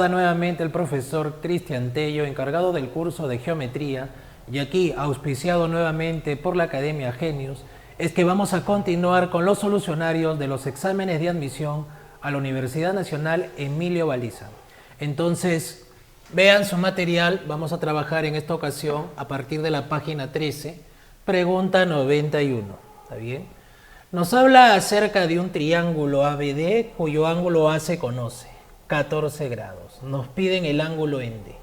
saluda nuevamente el profesor Cristian Tello, encargado del curso de geometría, y aquí, auspiciado nuevamente por la Academia Genius, es que vamos a continuar con los solucionarios de los exámenes de admisión a la Universidad Nacional Emilio Baliza. Entonces, vean su material, vamos a trabajar en esta ocasión a partir de la página 13, pregunta 91, ¿está bien? Nos habla acerca de un triángulo ABD cuyo ángulo A se conoce, 14 grados. Nos piden el ángulo en D,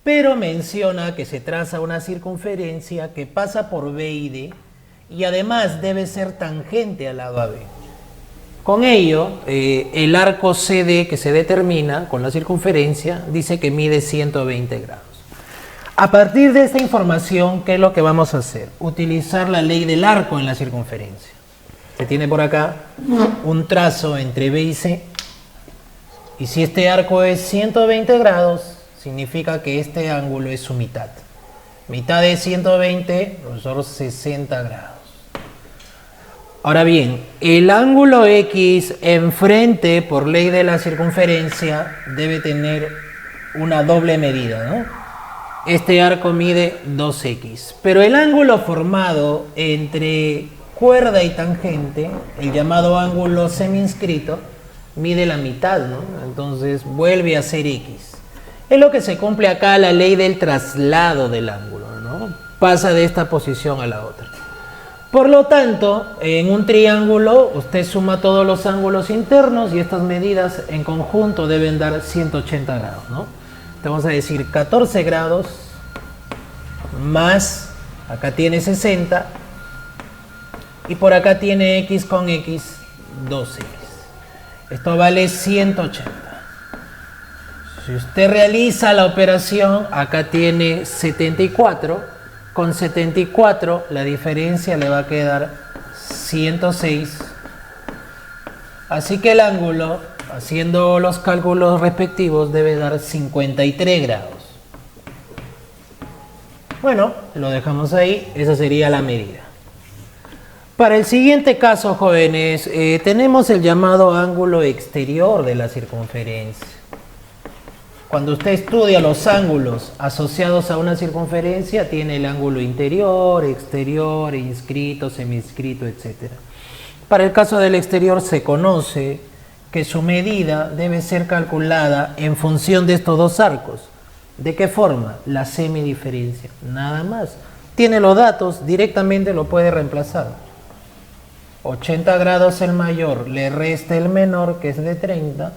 pero menciona que se traza una circunferencia que pasa por B y D y además debe ser tangente al lado AB. Con ello, el arco CD que se determina con la circunferencia dice que mide 120 grados. A partir de esta información, ¿qué es lo que vamos a hacer? Utilizar la ley del arco en la circunferencia. Se tiene por acá un trazo entre B y C. Y si este arco es 120 grados, significa que este ángulo es su mitad. Mitad de 120, profesor, 60 grados. Ahora bien, el ángulo X enfrente, por ley de la circunferencia, debe tener una doble medida, ¿no? Este arco mide 2x. Pero el ángulo formado entre cuerda y tangente, el llamado ángulo semiinscrito, mide la mitad, ¿no? Entonces vuelve a ser x. Es lo que se cumple acá la ley del traslado del ángulo, ¿no? Pasa de esta posición a la otra. Por lo tanto, en un triángulo usted suma todos los ángulos internos y estas medidas en conjunto deben dar 180 grados, ¿no? Entonces vamos a decir 14 grados más, acá tiene 60, y por acá tiene x con x, 2x. Esto vale 180. Si usted realiza la operación, acá tiene 74. Con 74 la diferencia le va a quedar 106. Así que el ángulo, haciendo los cálculos respectivos, debe dar 53 grados. Bueno, lo dejamos ahí. Esa sería la medida. Para el siguiente caso, jóvenes, tenemos el llamado ángulo exterior de la circunferencia. Cuando usted estudia los ángulos asociados a una circunferencia, tiene el ángulo interior, exterior, inscrito, semiinscrito, etc. Para el caso del exterior se conoce que su medida debe ser calculada en función de estos dos arcos. ¿De qué forma? La semidiferencia, nada más. Tiene los datos, directamente lo puede reemplazar. 80 grados el mayor, le resta el menor, que es de 30,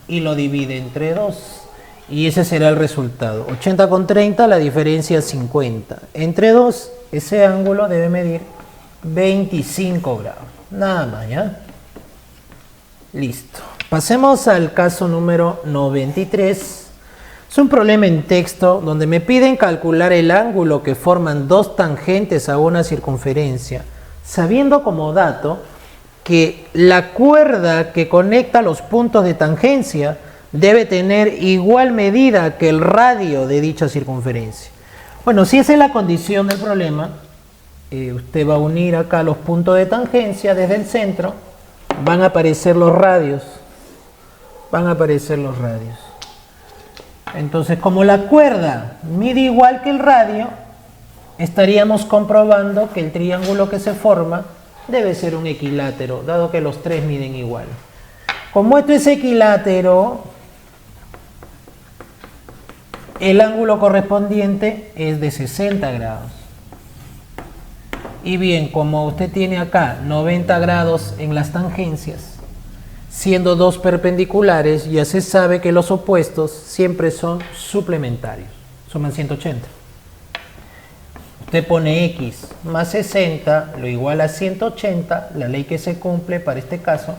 y lo divide entre 2. Y ese será el resultado. 80 con 30, la diferencia es 50. Entre 2, ese ángulo debe medir 25 grados. Nada más, ¿ya? Listo. Pasemos al caso número 93. Es un problema en texto donde me piden calcular el ángulo que forman dos tangentes a una circunferencia, sabiendo como dato que la cuerda que conecta los puntos de tangencia debe tener igual medida que el radio de dicha circunferencia. Bueno, si esa es la condición del problema, usted va a unir acá los puntos de tangencia desde el centro, van a aparecer los radios. Entonces, como la cuerda mide igual que el radio, estaríamos comprobando que el triángulo que se forma debe ser un equilátero, dado que los tres miden igual. Como esto es equilátero, el ángulo correspondiente es de 60 grados. Y bien, como usted tiene acá 90 grados en las tangencias, siendo dos perpendiculares, ya se sabe que los opuestos siempre son suplementarios, suman 180. Usted pone x más 60, lo igual a 180, la ley que se cumple para este caso.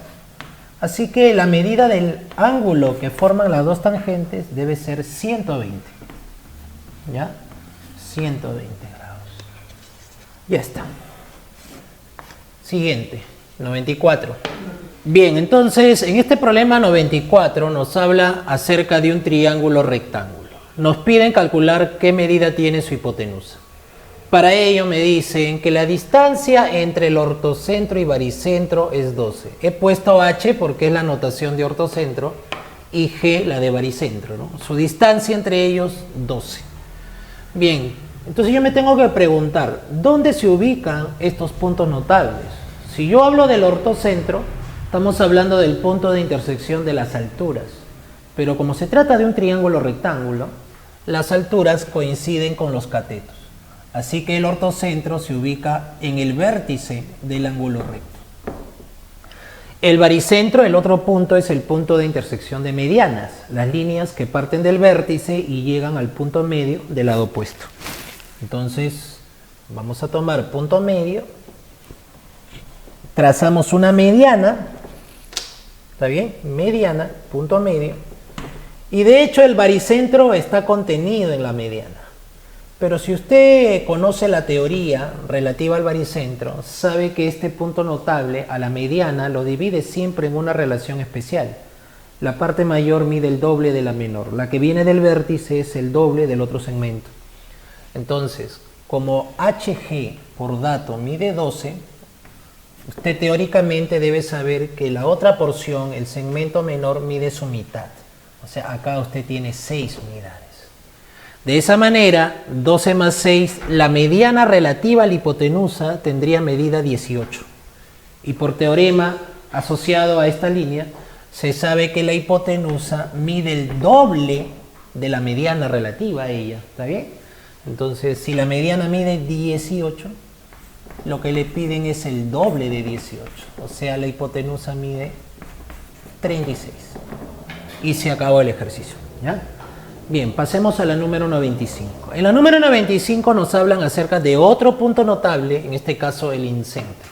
Así que la medida del ángulo que forman las dos tangentes debe ser 120. ¿Ya? 120 grados. Ya está. Siguiente, 94. Bien, entonces en este problema 94 nos habla acerca de un triángulo rectángulo. Nos piden calcular qué medida tiene su hipotenusa. Para ello me dicen que la distancia entre el ortocentro y baricentro es 12. He puesto H porque es la notación de ortocentro y G la de baricentro, ¿no? Su distancia entre ellos, 12. Bien, entonces yo me tengo que preguntar, ¿dónde se ubican estos puntos notables? Si yo hablo del ortocentro, estamos hablando del punto de intersección de las alturas. Pero como se trata de un triángulo rectángulo, las alturas coinciden con los catetos. Así que el ortocentro se ubica en el vértice del ángulo recto. El baricentro, el otro punto, es el punto de intersección de medianas, las líneas que parten del vértice y llegan al punto medio del lado opuesto. Entonces, vamos a tomar punto medio, trazamos una mediana, ¿está bien? Mediana, punto medio, y de hecho el baricentro está contenido en la mediana. Pero si usted conoce la teoría relativa al baricentro, sabe que este punto notable a la mediana lo divide siempre en una relación especial. La parte mayor mide el doble de la menor. La que viene del vértice es el doble del otro segmento. Entonces, como HG por dato mide 12, usted teóricamente debe saber que la otra porción, el segmento menor, mide su mitad. O sea, acá usted tiene 6 unidades. De esa manera, 12 más 6, la mediana relativa a la hipotenusa tendría medida 18. Y por teorema asociado a esta línea, se sabe que la hipotenusa mide el doble de la mediana relativa a ella. ¿Está bien? Entonces, si la mediana mide 18, lo que le piden es el doble de 18. O sea, la hipotenusa mide 36. Y se acabó el ejercicio. ¿Ya? Bien, pasemos a la número 95. En la número 95 nos hablan acerca de otro punto notable, en este caso el incentro.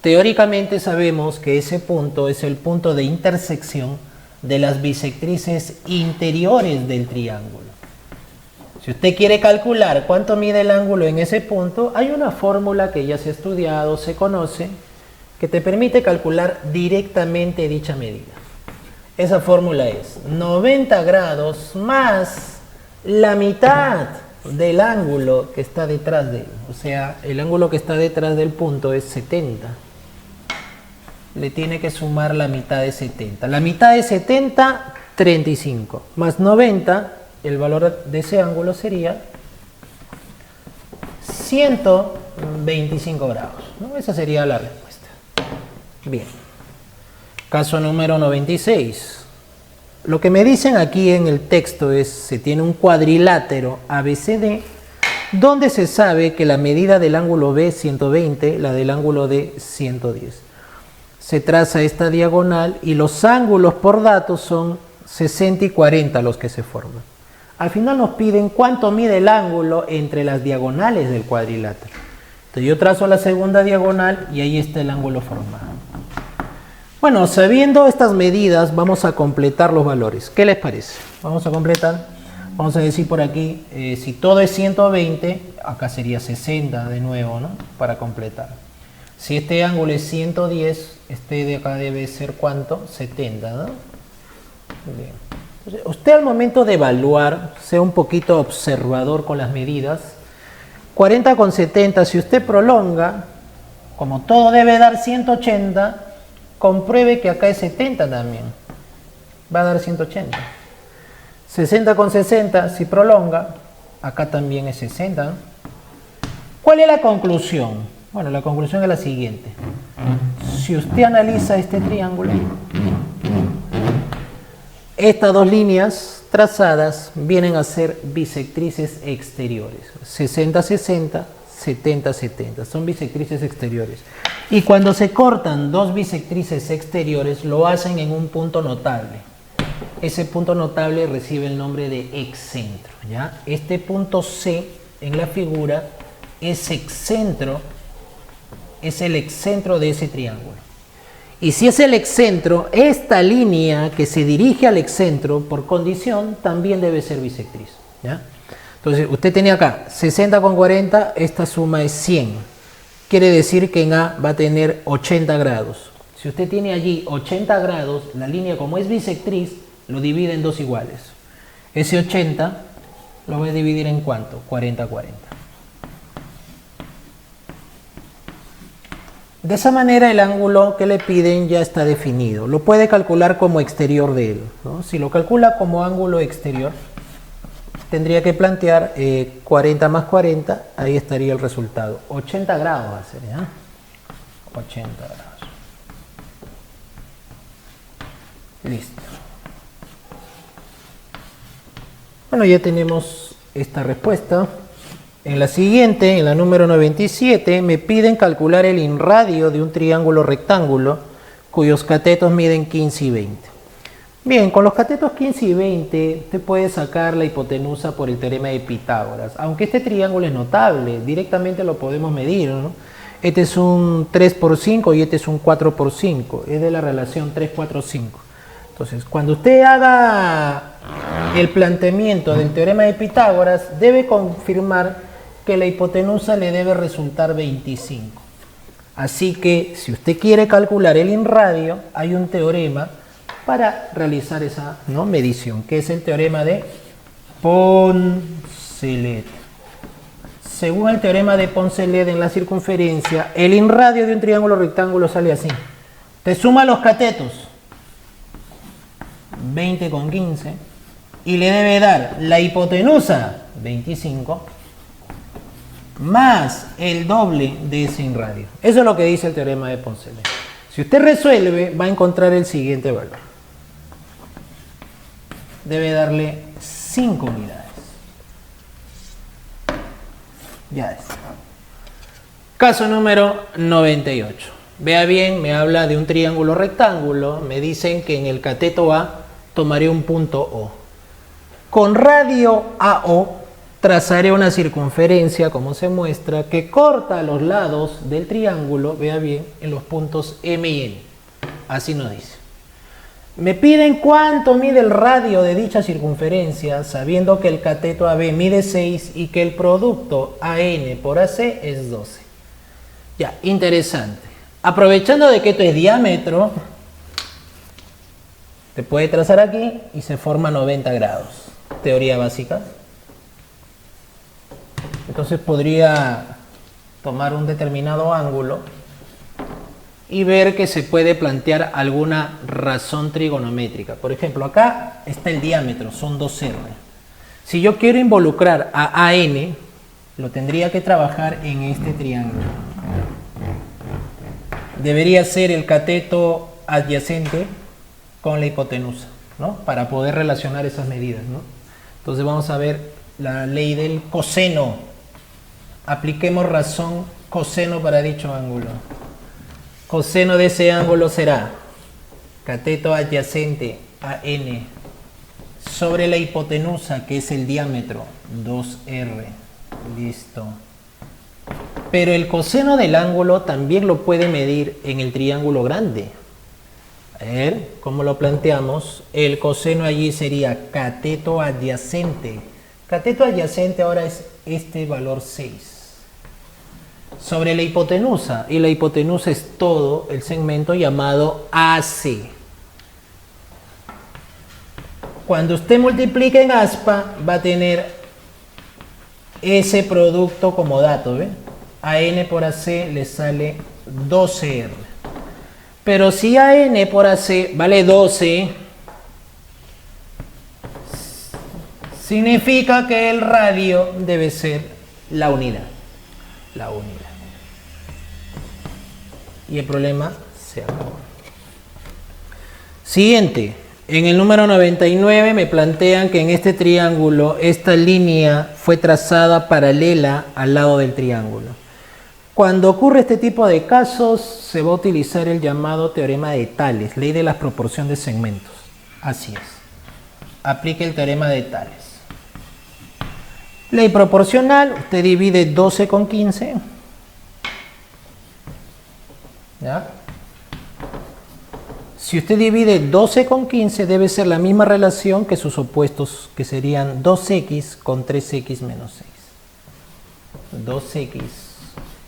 Teóricamente sabemos que ese punto es el punto de intersección de las bisectrices interiores del triángulo. Si usted quiere calcular cuánto mide el ángulo en ese punto, hay una fórmula que ya se ha estudiado, se conoce, que te permite calcular directamente dicha medida. Esa fórmula es 90 grados más la mitad del ángulo que está detrás de él. O sea, el ángulo que está detrás del punto es 70. Le tiene que sumar la mitad de 70. La mitad de 70, 35. Más 90, el valor de ese ángulo sería 125 grados, ¿no? Esa sería la respuesta. Bien. Caso número 96. Lo que me dicen aquí en el texto es, se tiene un cuadrilátero ABCD, donde se sabe que la medida del ángulo B es 120, la del ángulo D 110. Se traza esta diagonal y los ángulos por datos son 60 y 40 los que se forman. Al final nos piden cuánto mide el ángulo entre las diagonales del cuadrilátero. Entonces yo trazo la segunda diagonal y ahí está el ángulo formado. Bueno, sabiendo estas medidas, vamos a completar los valores. ¿Qué les parece? Vamos a completar. Vamos a decir por aquí, si todo es 120, acá sería 60 de nuevo, ¿no? Para completar. Si este ángulo es 110, este de acá debe ser ¿cuánto? 70, ¿no? Bien. Entonces, usted al momento de evaluar, sea un poquito observador con las medidas. 40 con 70, si usted prolonga, como todo debe dar 180, compruebe que acá es 70 también. Va a dar 180. 60 con 60, si prolonga, acá también es 60. ¿No? ¿Cuál es la conclusión? Bueno, la conclusión es la siguiente. Si usted analiza este triángulo, estas dos líneas trazadas vienen a ser bisectrices exteriores. 60-60, 70-70. Son bisectrices exteriores. Y cuando se cortan dos bisectrices exteriores, lo hacen en un punto notable. Ese punto notable recibe el nombre de excentro, ¿ya? Este punto C en la figura es excentro, es el excentro de ese triángulo. Y si es el excentro, esta línea que se dirige al excentro, por condición, también debe ser bisectriz, ¿ya? Entonces, usted tenía acá 60 con 40, esta suma es 100. Quiere decir que en A va a tener 80 grados. Si usted tiene allí 80 grados, la línea como es bisectriz, lo divide en dos iguales. Ese 80 lo voy a dividir en ¿cuánto? 40-40. De esa manera el ángulo que le piden ya está definido. Lo puede calcular como exterior de él, ¿no? Si lo calcula como ángulo exterior, tendría que plantear 40 más 40, ahí estaría el resultado. 80 grados va a ser, ¿ya? 80 grados. Listo. Bueno, ya tenemos esta respuesta. En la siguiente, en la número 97, me piden calcular el inradio de un triángulo rectángulo cuyos catetos miden 15 y 20. Bien, con los catetos 15 y 20 usted puede sacar la hipotenusa por el teorema de Pitágoras. Aunque este triángulo es notable, directamente lo podemos medir, ¿no? Este es un 3 por 5 y este es un 4 por 5. Es de la relación 3, 4, 5. Entonces, cuando usted haga el planteamiento del teorema de Pitágoras, debe confirmar que la hipotenusa le debe resultar 25. Así que, si usted quiere calcular el inradio, hay un teorema para realizar esa, ¿no?, medición, que es el teorema de Poncelet. Según el teorema de Poncelet en la circunferencia, el inradio de un triángulo rectángulo sale así. Te suma los catetos, 20 con 15, y le debe dar la hipotenusa, 25, más el doble de ese inradio. Eso es lo que dice el teorema de Poncelet. Si usted resuelve, va a encontrar el siguiente valor. Debe darle 5 unidades. Ya está. Caso número 98. Vea bien, me habla de un triángulo rectángulo. Me dicen que en el cateto A tomaré un punto O. Con radio AO trazaré una circunferencia, como se muestra, que corta los lados del triángulo, vea bien, en los puntos M y N. Así nos dice. Me piden cuánto mide el radio de dicha circunferencia, sabiendo que el cateto AB mide 6 y que el producto AN por AC es 12. Ya, interesante. Aprovechando de que esto es diámetro, te puede trazar aquí y se forma 90 grados. Teoría básica. Entonces podría tomar un determinado ángulo y ver que se puede plantear alguna razón trigonométrica. Por ejemplo, acá está el diámetro, son 2R. Si yo quiero involucrar a AN, lo tendría que trabajar en este triángulo. Debería ser el cateto adyacente con la hipotenusa, ¿no?, para poder relacionar esas medidas, ¿no? Entonces vamos a ver la ley del coseno. Apliquemos razón coseno para dicho ángulo. Coseno de ese ángulo será cateto adyacente a N sobre la hipotenusa, que es el diámetro, 2R. Listo. Pero el coseno del ángulo también lo puede medir en el triángulo grande. A ver, ¿cómo lo planteamos? El coseno allí sería cateto adyacente. Cateto adyacente ahora es este valor 6. Sobre la hipotenusa, y la hipotenusa es todo el segmento llamado AC. Cuando usted multiplique en aspa, va a tener ese producto como dato, ¿ve? AN por AC le sale 12R. Pero si AN por AC vale 12, significa que el radio debe ser la unidad. La unidad. Y el problema se acabó. Siguiente. En el número 99 me plantean que en este triángulo esta línea fue trazada paralela al lado del triángulo. Cuando ocurre este tipo de casos se va a utilizar el llamado teorema de Tales, ley de la proporción de segmentos. Así es. Aplique el teorema de Tales. Ley proporcional, usted divide 12 con 15. ¿Ya? Si usted divide 12 con 15, debe ser la misma relación que sus opuestos, que serían 2x con 3x menos 6. 2x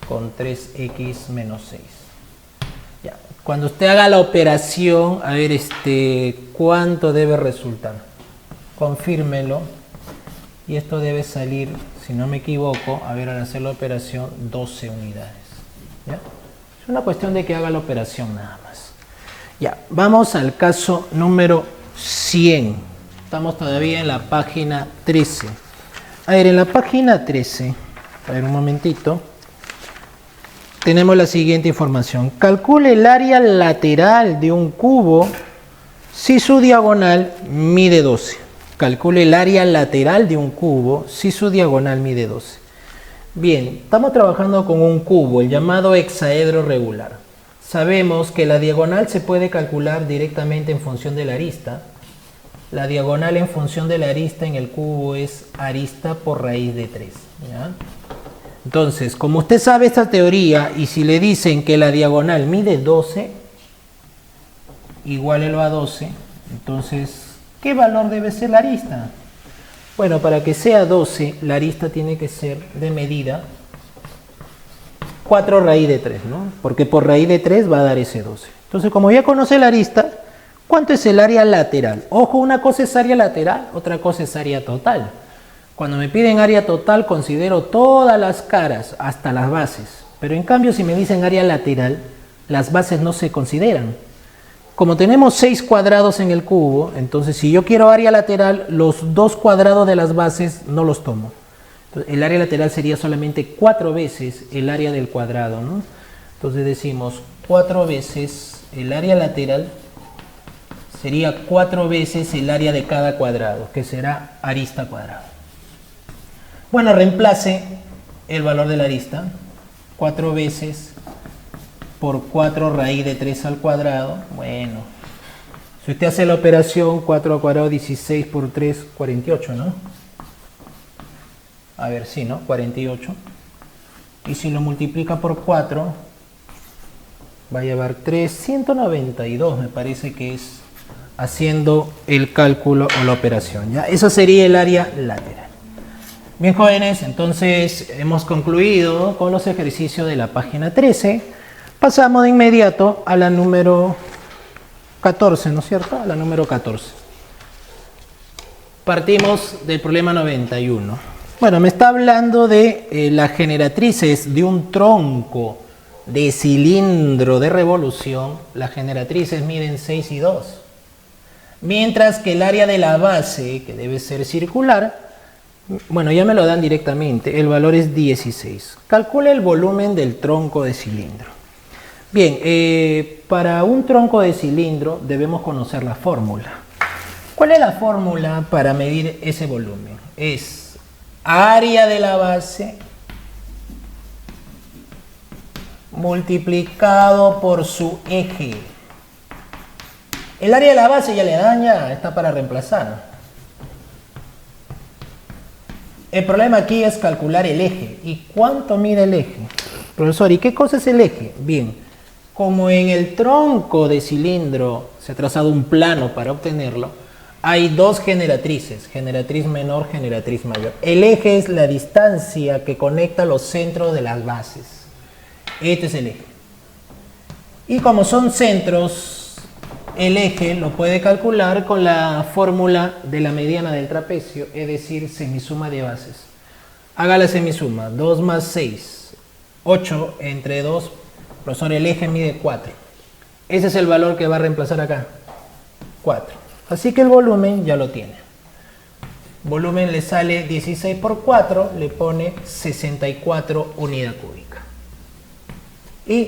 con 3x menos 6. Ya. Cuando usted haga la operación, a ver, ¿cuánto debe resultar? Confírmelo. Y esto debe salir, si no me equivoco, a ver, al hacer la operación, 12 unidades. ¿Ya? Es Es una cuestión de que haga la operación nada más. Ya, vamos al caso número 100. Estamos todavía en la página 13. A ver, en la página 13, a ver un momentito, tenemos la siguiente información. Calcule el área lateral de un cubo si su diagonal mide 12. Calcule el área lateral de un cubo si su diagonal mide 12. Bien, estamos trabajando con un cubo, el llamado hexaedro regular. Sabemos que la diagonal se puede calcular directamente en función de la arista. La diagonal en función de la arista en el cubo es arista por raíz de 3. ¿Ya? Entonces, como usted sabe esta teoría, y si le dicen que la diagonal mide 12, igualelo a 12, entonces, ¿qué valor debe ser la arista? Bueno, para que sea 12, la arista tiene que ser de medida 4 raíz de 3, ¿no? Porque por raíz de 3 va a dar ese 12. Entonces, como ya conoce la arista, ¿cuánto es el área lateral? Ojo, una cosa es área lateral, otra cosa es área total. Cuando me piden área total, considero todas las caras, hasta las bases. Pero en cambio, si me dicen área lateral, las bases no se consideran. Como tenemos 6 cuadrados en el cubo, entonces si yo quiero área lateral, los 2 cuadrados de las bases no los tomo. Entonces, el área lateral sería solamente 4 veces el área del cuadrado, ¿no? Entonces decimos 4 veces el área lateral sería 4 veces el área de cada cuadrado, que será arista cuadrada. Bueno, reemplace el valor de la arista, 4 veces por 4 raíz de 3 al cuadrado. Bueno, si usted hace la operación, 4 al cuadrado, 16 por 3, 48, ¿no? A ver, sí, ¿no? 48. Y si lo multiplica por 4, va a llevar 392, me parece que es haciendo el cálculo o la operación, ¿ya? Eso sería el área lateral. Bien, jóvenes, entonces hemos concluido con los ejercicios de la página 13. Pasamos de inmediato a la número 14, ¿no es cierto? A la número 14. Partimos del problema 91. Bueno, me está hablando de las generatrices de un tronco de cilindro de revolución. Las generatrices miden 6 y 2. Mientras que el área de la base, que debe ser circular, bueno, ya me lo dan directamente, el valor es 16. Calcule el volumen del tronco de cilindro. Bien, para un tronco de cilindro debemos conocer la fórmula. ¿Cuál es la fórmula para medir ese volumen? Es área de la base multiplicado por su eje. El área de la base ya le daña, está para reemplazar. El problema aquí es calcular el eje. ¿Y cuánto mide el eje? Profesor, ¿y qué cosa es el eje? Bien, como en el tronco de cilindro se ha trazado un plano para obtenerlo, hay 2 generatrices, generatriz menor, generatriz mayor. El eje es la distancia que conecta los centros de las bases. Este es el eje. Y como son centros, el eje lo puede calcular con la fórmula de la mediana del trapecio, es decir, semisuma de bases. Haga la semisuma, 2 más 6, 8 entre 2, profesor, el eje mide 4. Ese es el valor que va a reemplazar acá, 4. Así que el volumen ya lo tiene. Volumen le sale 16 por 4, le pone 64 unidad cúbica. Y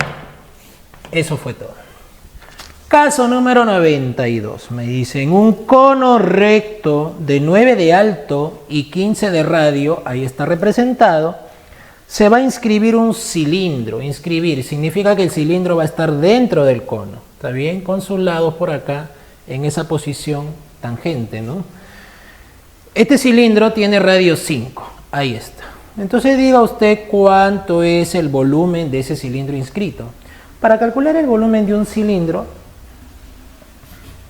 eso fue todo. Caso número 92, me dicen un cono recto de 9 de alto y 15 de radio, ahí está representado, se va a inscribir un cilindro. Inscribir significa que el cilindro va a estar dentro del cono, ¿está bien? Con sus lados por acá, en esa posición tangente, ¿no? Este cilindro tiene radio 5, ahí está. Entonces diga usted cuánto es el volumen de ese cilindro inscrito. Para calcular el volumen de un cilindro,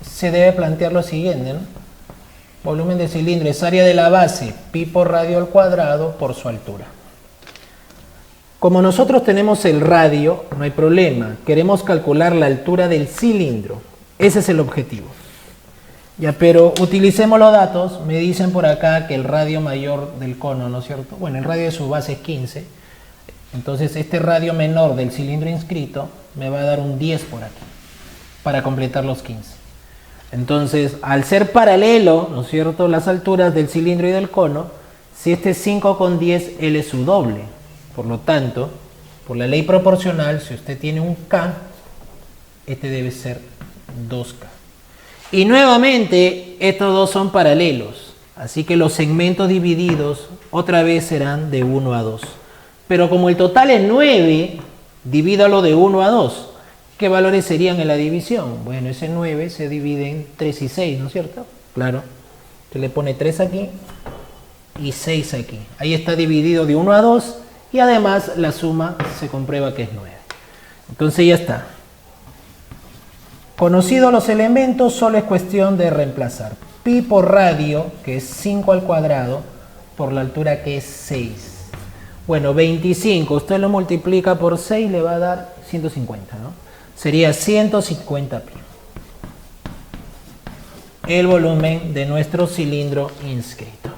se debe plantear lo siguiente, ¿no? Volumen del cilindro es área de la base, pi por radio al cuadrado por su altura. Como nosotros tenemos el radio, no hay problema. Queremos calcular la altura del cilindro. Ese es el objetivo. Ya, pero utilicemos los datos. Me dicen por acá que el radio mayor del cono, ¿no es cierto? Bueno, el radio de su base es 15. Entonces este radio menor del cilindro inscrito me va a dar un 10 por aquí, para completar los 15. Entonces, al ser paralelo, ¿no es cierto?, las alturas del cilindro y del cono, si este es 5 con 10, L es su doble. Por lo tanto, por la ley proporcional, si usted tiene un K, este debe ser 2K. Y nuevamente, estos dos son paralelos. Así que los segmentos divididos otra vez serán de 1 a 2. Pero como el total es 9, divídalo de 1 a 2. ¿Qué valores serían en la división? Bueno, ese 9 se divide en 3 y 6, ¿no es cierto? Claro. Se le pone 3 aquí y 6 aquí. Ahí está dividido de 1 a 2 y además la suma se comprueba que es 9. Entonces ya está. Conocidos los elementos, solo es cuestión de reemplazar. Pi por radio, que es 5 al cuadrado, por la altura que es 6. Bueno, 25, usted lo multiplica por 6, le va a dar 150, ¿no? Sería 150 pi. El volumen de nuestro cilindro inscrito.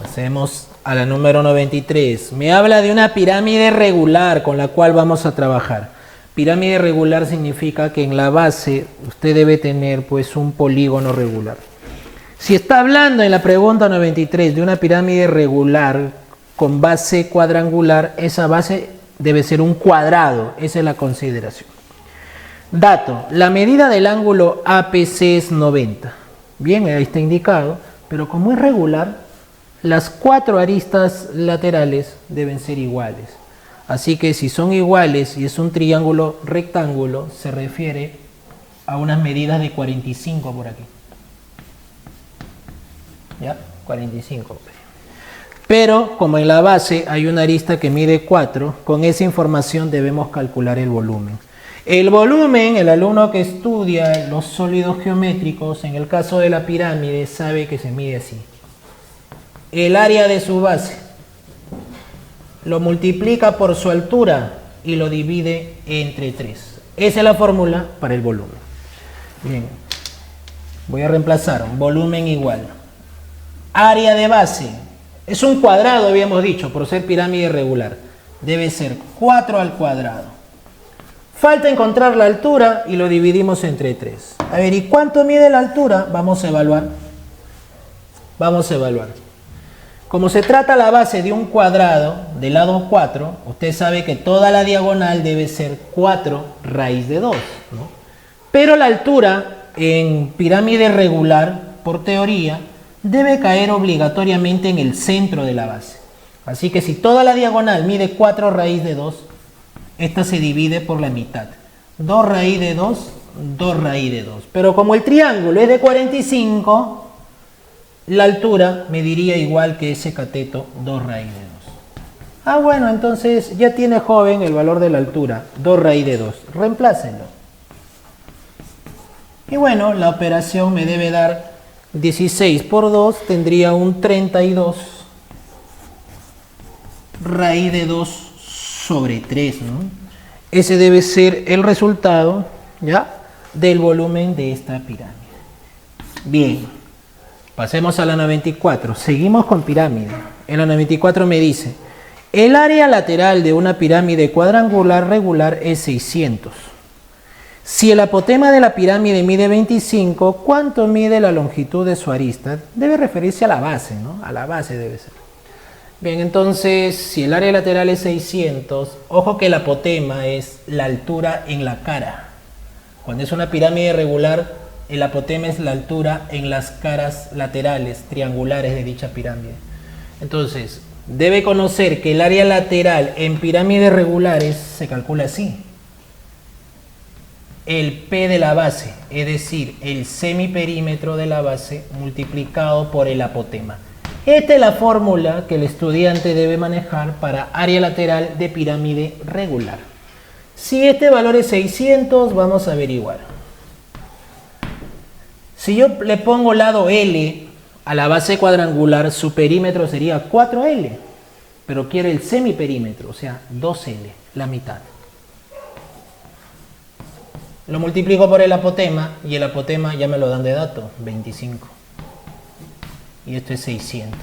Pasemos a la número 93. Me habla de una pirámide regular con la cual vamos a trabajar. Pirámide regular significa que en la base usted debe tener pues un polígono regular. Si está hablando en la pregunta 93 de una pirámide regular con base cuadrangular, esa base debe ser un cuadrado. Esa es la consideración. Dato, la medida del ángulo APC es 90. Bien, ahí está indicado, pero como es regular, las 4 aristas laterales deben ser iguales. Así que si son iguales y es un triángulo rectángulo, se refiere a unas medidas de 45 por aquí. ¿Ya? 45. Pero como en la base hay una arista que mide 4, con esa información debemos calcular el volumen. El volumen, el alumno que estudia los sólidos geométricos, en el caso de la pirámide, sabe que se mide así. El área de su base lo multiplica por su altura y lo divide entre 3. Esa es la fórmula para el volumen. Bien, voy a reemplazar volumen igual. Área de base, es un cuadrado habíamos dicho, por ser pirámide regular. Debe ser 4 al cuadrado. Falta encontrar la altura y lo dividimos entre 3. A ver, ¿y cuánto mide la altura? Vamos a evaluar. Vamos a evaluar. Como se trata la base de un cuadrado del lado 4, usted sabe que toda la diagonal debe ser 4 raíz de 2, ¿no? Pero la altura en pirámide regular, por teoría, debe caer obligatoriamente en el centro de la base. Así que si toda la diagonal mide 4 raíz de 2, esta se divide por la mitad. 2 raíz de 2, 2 raíz de 2. Pero como el triángulo es de 45, la altura mediría igual que ese cateto, 2 raíz de 2. Ah, bueno, entonces ya tiene, joven, el valor de la altura, 2 raíz de 2. Reemplácenlo. Y bueno, la operación me debe dar 16 por 2, tendría un 32 raíz de 2 sobre 3, ¿no? Ese debe ser el resultado, ¿ya?, del volumen de esta pirámide. Bien, pasemos a la 94. Seguimos con pirámide. En la 94 me dice, el área lateral de una pirámide cuadrangular regular es 600. Si el apotema de la pirámide mide 25, ¿cuánto mide la longitud de su arista? Debe referirse a la base, ¿no? A la base debe ser. Bien, entonces, si el área lateral es 600, ojo que el apotema es la altura en la cara. Cuando es una pirámide regular, el apotema es la altura en las caras laterales, triangulares de dicha pirámide. Entonces, debe conocer que el área lateral en pirámides regulares se calcula así. El P de la base, es decir, el semiperímetro de la base multiplicado por el apotema. Esta es la fórmula que el estudiante debe manejar para área lateral de pirámide regular. Si este valor es 600, vamos a averiguar. Si yo le pongo lado L a la base cuadrangular, su perímetro sería 4L, pero quiere el semiperímetro, o sea, 2L, la mitad. Lo multiplico por el apotema y el apotema ya me lo dan de dato, 25. Y esto es 600.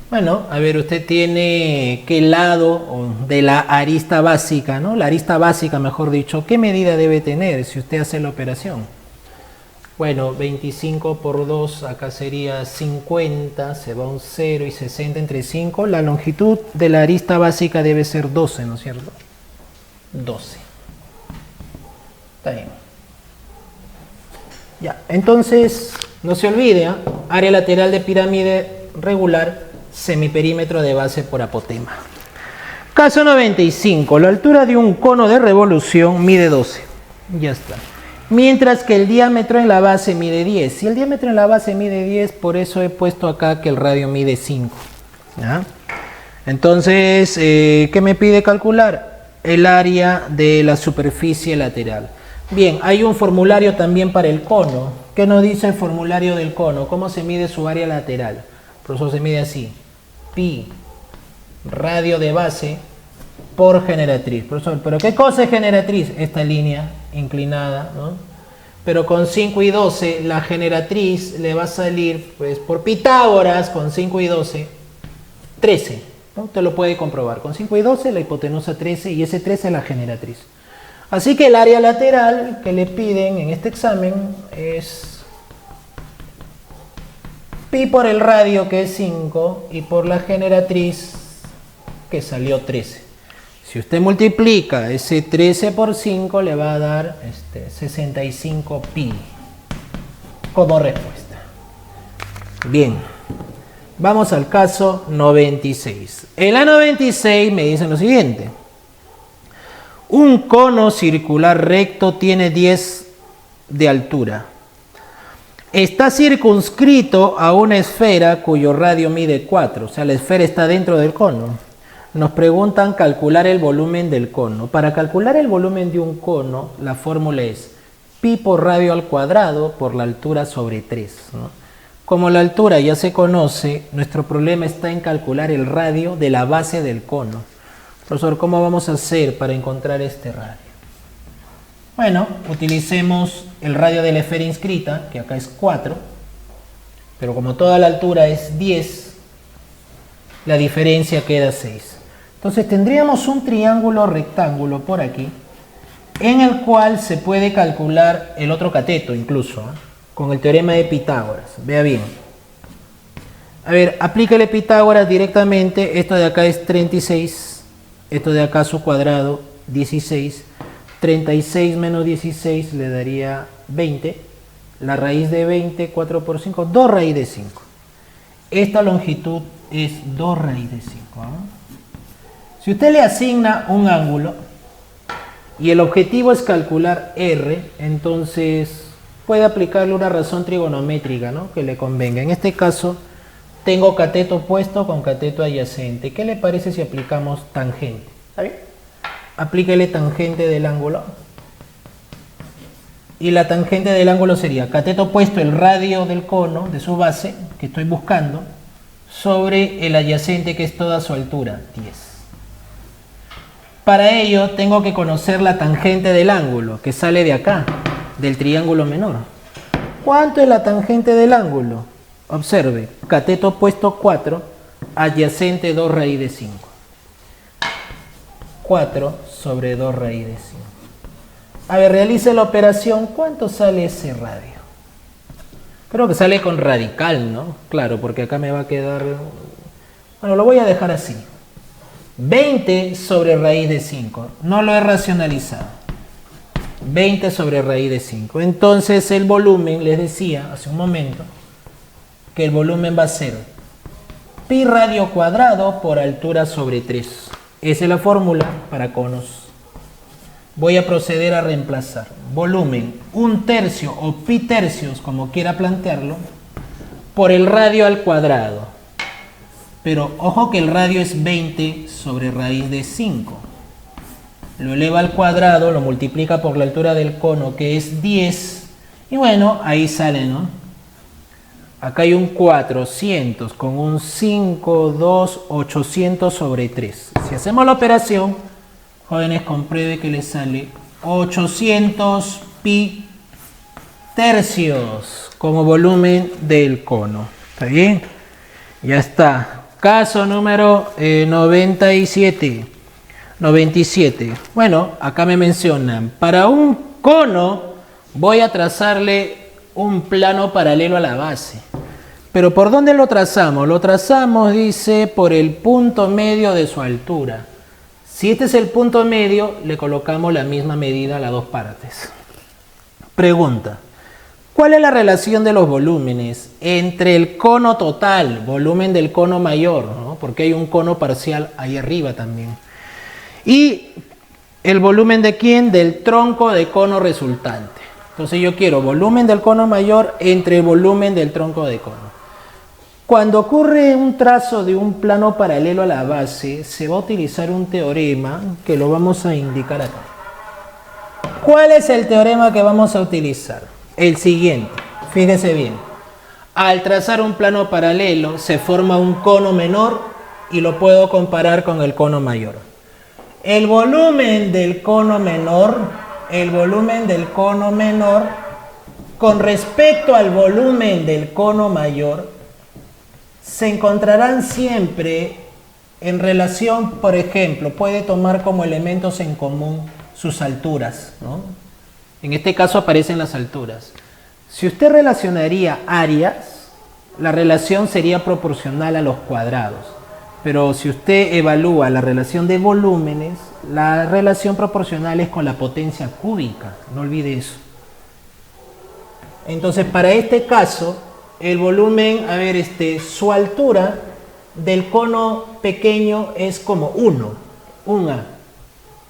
Bueno, a ver, usted tiene qué lado de la arista básica, ¿no? La arista básica, mejor dicho, ¿qué medida debe tener si usted hace la operación? Bueno, 25 por 2, acá sería 50, se va un 0 y 60 entre 5. La longitud de la arista básica debe ser 12, ¿no es cierto? 12. Está bien. Ya, entonces, no se olvide, ¿eh? Área lateral de pirámide regular, semiperímetro de base por apotema. Caso 95. La altura de un cono de revolución mide 12. Ya está. Mientras que el diámetro en la base mide 10. Si el diámetro en la base mide 10, por eso he puesto acá que el radio mide 5. ¿Ya? Entonces, ¿qué me pide calcular? El área de la superficie lateral. Bien, hay un formulario también para el cono. ¿Qué nos dice el formulario del cono? ¿Cómo se mide su área lateral? Por eso se mide así. Pi, radio de base, por generatriz. Profesor, ¿pero qué cosa es generatriz? Esta línea inclinada, ¿no? Pero con 5 y 12, la generatriz le va a salir, pues, por Pitágoras, con 5 y 12, 13. ¿No? Usted lo puede comprobar. Con 5 y 12, la hipotenusa 13, y ese 13 es la generatriz. Así que el área lateral que le piden en este examen es pi por el radio, que es 5, y por la generatriz, que salió 13. Si usted multiplica ese 13 por 5, le va a dar 65 pi como respuesta. Bien, vamos al caso 96. En la 96 me dicen lo siguiente. Un cono circular recto tiene 10 de altura. Está circunscrito a una esfera cuyo radio mide 4. O sea, la esfera está dentro del cono. Nos preguntan calcular el volumen del cono. Para calcular el volumen de un cono, la fórmula es pi por radio al cuadrado por la altura sobre 3, ¿no? Como la altura ya se conoce, nuestro problema está en calcular el radio de la base del cono. Profesor, ¿cómo vamos a hacer para encontrar este radio? Bueno, utilicemos el radio de la esfera inscrita, que acá es 4, pero como toda la altura es 10, la diferencia queda 6. Entonces tendríamos un triángulo rectángulo por aquí, en el cual se puede calcular el otro cateto incluso, ¿eh? Con el teorema de Pitágoras. Vea bien. A ver, aplícale Pitágoras directamente. Esto de acá es 36, esto de acá su cuadrado, 16. 36 menos 16 le daría 20. La raíz de 20, 4 por 5, 2 raíz de 5. Esta longitud es 2 raíz de 5. ¿eh? Si usted le asigna un ángulo y el objetivo es calcular R, entonces puede aplicarle una razón trigonométrica, ¿no? Que le convenga. En este caso, tengo cateto opuesto con cateto adyacente. ¿Qué le parece si aplicamos tangente? ¿Está bien? Aplíquele tangente del ángulo. Y la tangente del ángulo sería cateto opuesto, el radio del cono, de su base, que estoy buscando, sobre el adyacente, que es toda su altura, 10. Para ello tengo que conocer la tangente del ángulo, que sale de acá, del triángulo menor. ¿Cuánto es la tangente del ángulo? Observe, cateto opuesto 4, adyacente 2 raíz de 5. 4 sobre 2 raíz de 5. A ver, realice la operación. ¿Cuánto sale ese radio? Creo que sale con radical, ¿no? Claro, porque acá me va a quedar... Bueno, lo voy a dejar así. 20 sobre raíz de 5. No lo he racionalizado. 20 sobre raíz de 5. Entonces el volumen, les decía hace un momento, que el volumen va a ser pi radio cuadrado por altura sobre 3. Esa es la fórmula para conos. Voy a proceder a reemplazar volumen 1/3 o pi tercios, como quiera plantearlo, por el radio al cuadrado. Pero ojo que el radio es 20 sobre raíz de 5. Lo eleva al cuadrado, lo multiplica por la altura del cono, que es 10. Y bueno, ahí sale, ¿no? Acá hay un 400 con un 5, 2, 800 sobre 3. Si hacemos la operación, jóvenes, compruebe que le sale 800 pi tercios como volumen del cono. ¿Está bien? Ya está. Caso número 97. 97. Bueno, acá me mencionan, para un cono voy a trazarle un plano paralelo a la base. Pero ¿por dónde lo trazamos? Lo trazamos, dice, por el punto medio de su altura. Si este es el punto medio, le colocamos la misma medida a las dos partes. Pregunta: ¿cuál es la relación de los volúmenes entre el cono total, volumen del cono mayor, ¿no? Porque hay un cono parcial ahí arriba también, y el volumen de quién? Del tronco de cono resultante? Entonces yo quiero volumen del cono mayor entre el volumen del tronco de cono. Cuando ocurre un trazo de un plano paralelo a la base, se va a utilizar un teorema que lo vamos a indicar acá. ¿Cuál es el teorema que vamos a utilizar? El siguiente, fíjese bien. Al trazar un plano paralelo se forma un cono menor y lo puedo comparar con el cono mayor. El volumen del cono menor, con respecto al volumen del cono mayor, se encontrarán siempre en relación. Por ejemplo, puede tomar como elementos en común sus alturas, ¿no? En este caso aparecen las alturas. Si usted relacionaría áreas, la relación sería proporcional a los cuadrados. Pero si usted evalúa la relación de volúmenes, la relación proporcional es con la potencia cúbica. No olvide eso. Entonces, para este caso, el volumen, su altura del cono pequeño es como 1A.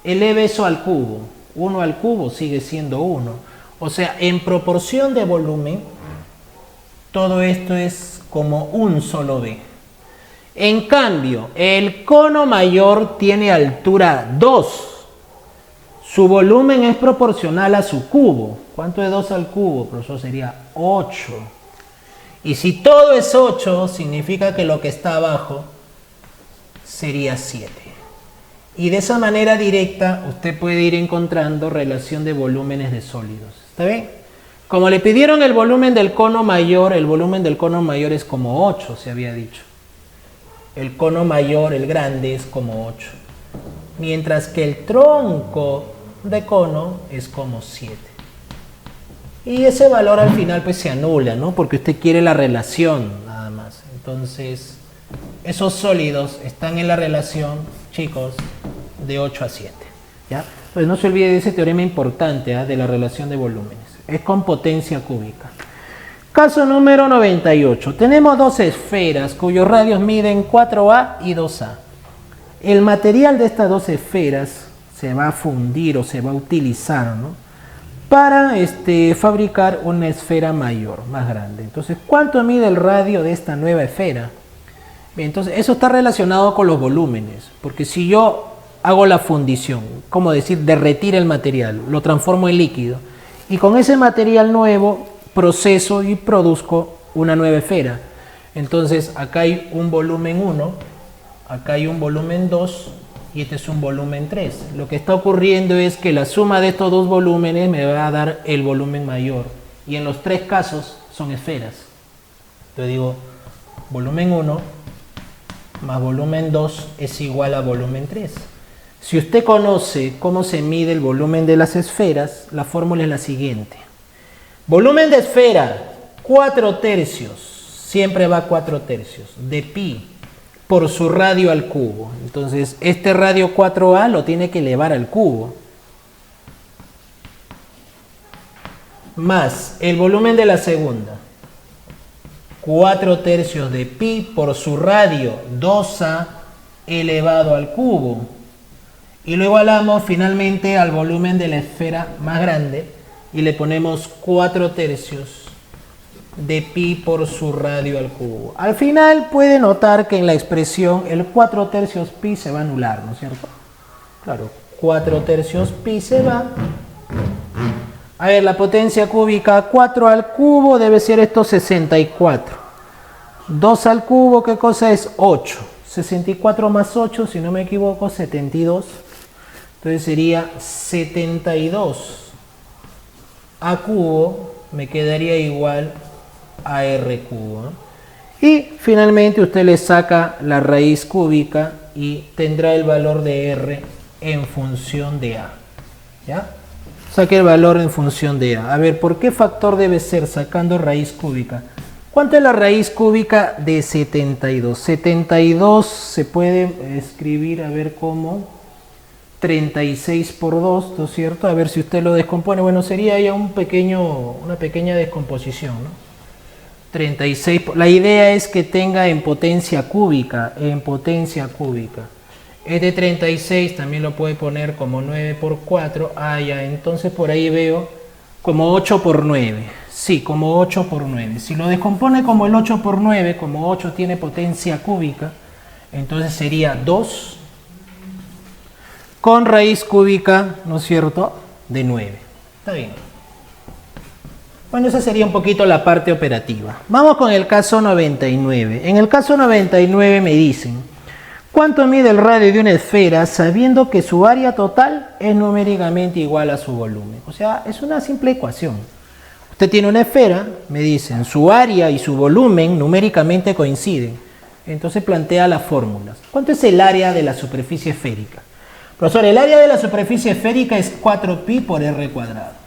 Eleve eso al cubo. 1 al cubo sigue siendo 1. O sea, en proporción de volumen, todo esto es como un solo B. En cambio, el cono mayor tiene altura 2. Su volumen es proporcional a su cubo. ¿Cuánto es 2 al cubo? Profesor, sería 8. Y si todo es 8, significa que lo que está abajo sería 7. Y de esa manera directa usted puede ir encontrando relación de volúmenes de sólidos. ¿Está bien? Como le pidieron el volumen del cono mayor, el volumen del cono mayor es como 8, se había dicho. El cono mayor, el grande, es como 8. Mientras que el tronco de cono es como 7. Y ese valor al final pues se anula, ¿no? Porque usted quiere la relación nada más. Entonces, esos sólidos están en la relación, chicos, de 8 a 7. ¿Ya? Pues no se olvide de ese teorema importante, de la relación de volúmenes. Es con potencia cúbica. Caso número 98. Tenemos dos esferas cuyos radios miden 4A y 2A. El material de estas dos esferas se va a fundir o se va a utilizar, ¿no?, para fabricar una esfera mayor, más grande. Entonces, ¿cuánto mide el radio de esta nueva esfera? Bien, entonces, eso está relacionado con los volúmenes, porque si yo hago la fundición, como decir, derretir el material, lo transformo en líquido, y con ese material nuevo proceso y produzco una nueva esfera. Entonces, acá hay un volumen 1, acá hay un volumen 2, y este es un volumen 3. Lo que está ocurriendo es que la suma de estos dos volúmenes me va a dar el volumen mayor. Y en los tres casos son esferas. Entonces digo, volumen 1 más volumen 2 es igual a volumen 3. Si usted conoce cómo se mide el volumen de las esferas, la fórmula es la siguiente. Volumen de esfera, 4/3, siempre va 4/3, de pi por su radio al cubo. Entonces, este radio 4A lo tiene que elevar al cubo. Más el volumen de la segunda. 4/3 de pi por su radio 2A elevado al cubo. Y lo igualamos finalmente al volumen de la esfera más grande y le ponemos 4/3 de pi por su radio al cubo. Al final puede notar que en la expresión el 4/3 pi se va a anular, ¿no es cierto? Claro, 4/3 pi se va. A ver, la potencia cúbica, 4 al cubo debe ser esto 64. 2 al cubo, ¿qué cosa es? 8. 64 más 8, si no me equivoco, 72. Entonces sería 72 a cubo, me quedaría igual a R cubo, ¿no? Y finalmente usted le saca la raíz cúbica y tendrá el valor de R en función de A. ¿Ya? Saque el valor en función de A. A ver, ¿por qué factor debe ser sacando raíz cúbica? ¿Cuánto es la raíz cúbica de 72? 72 se puede escribir, a ver cómo, 36 por 2, ¿no es cierto? A ver si usted lo descompone. Bueno, sería ya una pequeña descomposición, ¿no? 36, la idea es que tenga en potencia cúbica, Este 36 también lo puede poner como 9 por 4, ya, entonces por ahí veo como 8 por 9, sí, como 8 por 9. Si lo descompone como el 8 por 9, como 8 tiene potencia cúbica, entonces sería 2 con raíz cúbica, ¿no es cierto?, de 9. Está bien. Bueno, esa sería un poquito la parte operativa. Vamos con el caso 99. En el caso 99 me dicen, ¿cuánto mide el radio de una esfera sabiendo que su área total es numéricamente igual a su volumen? O sea, es una simple ecuación. Usted tiene una esfera, me dicen, su área y su volumen numéricamente coinciden. Entonces plantea las fórmulas. ¿Cuánto es el área de la superficie esférica? Profesor, el área de la superficie esférica es 4pi por r cuadrado.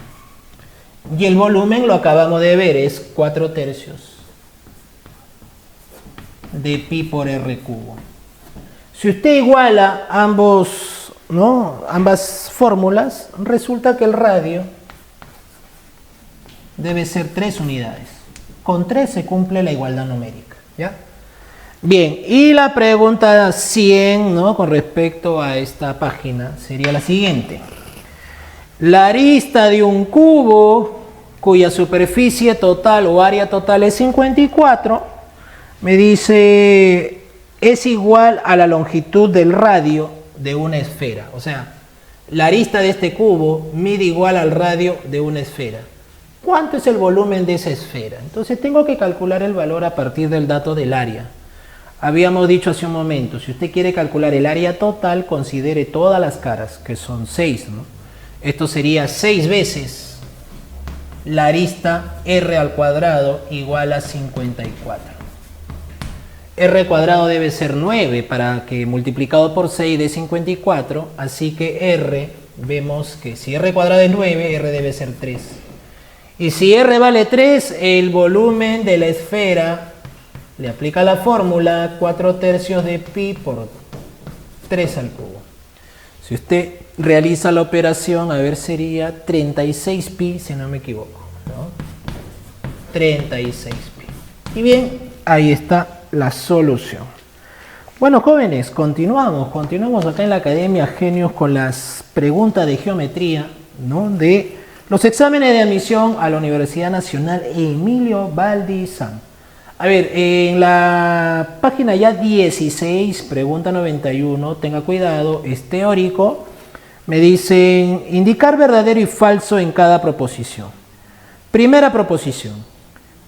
Y el volumen, lo acabamos de ver, es 4/3 de pi por r cubo. Si usted iguala ambas fórmulas, resulta que el radio debe ser 3 unidades. Con 3 se cumple la igualdad numérica, ¿ya? Bien, y la pregunta 100, ¿no?, con respecto a esta página sería la siguiente. La arista de un cubo cuya superficie total o área total es 54, me dice, es igual a la longitud del radio de una esfera. O sea, la arista de este cubo mide igual al radio de una esfera. ¿Cuánto es el volumen de esa esfera? Entonces tengo que calcular el valor a partir del dato del área. Habíamos dicho hace un momento, si usted quiere calcular el área total, considere todas las caras, que son 6, ¿no? Esto sería 6 veces la arista r al cuadrado igual a 54. R cuadrado debe ser 9 para que multiplicado por 6 dé 54, así que r, vemos que si r cuadrado es 9, r debe ser 3. Y si r vale 3, el volumen de la esfera, le aplica la fórmula 4/3 de pi por 3 al cubo. Si usted realiza la operación, a ver, sería 36 pi, si no me equivoco, ¿no? 36 pi. Y bien, ahí está la solución. Bueno, jóvenes, continuamos acá en la Academia Genios con las preguntas de geometría, ¿no?, de los exámenes de admisión a la Universidad Nacional Emilio Valdizán. A ver, en la página ya 16, pregunta 91, tenga cuidado, es teórico. Me dicen, indicar verdadero y falso en cada proposición. Primera proposición.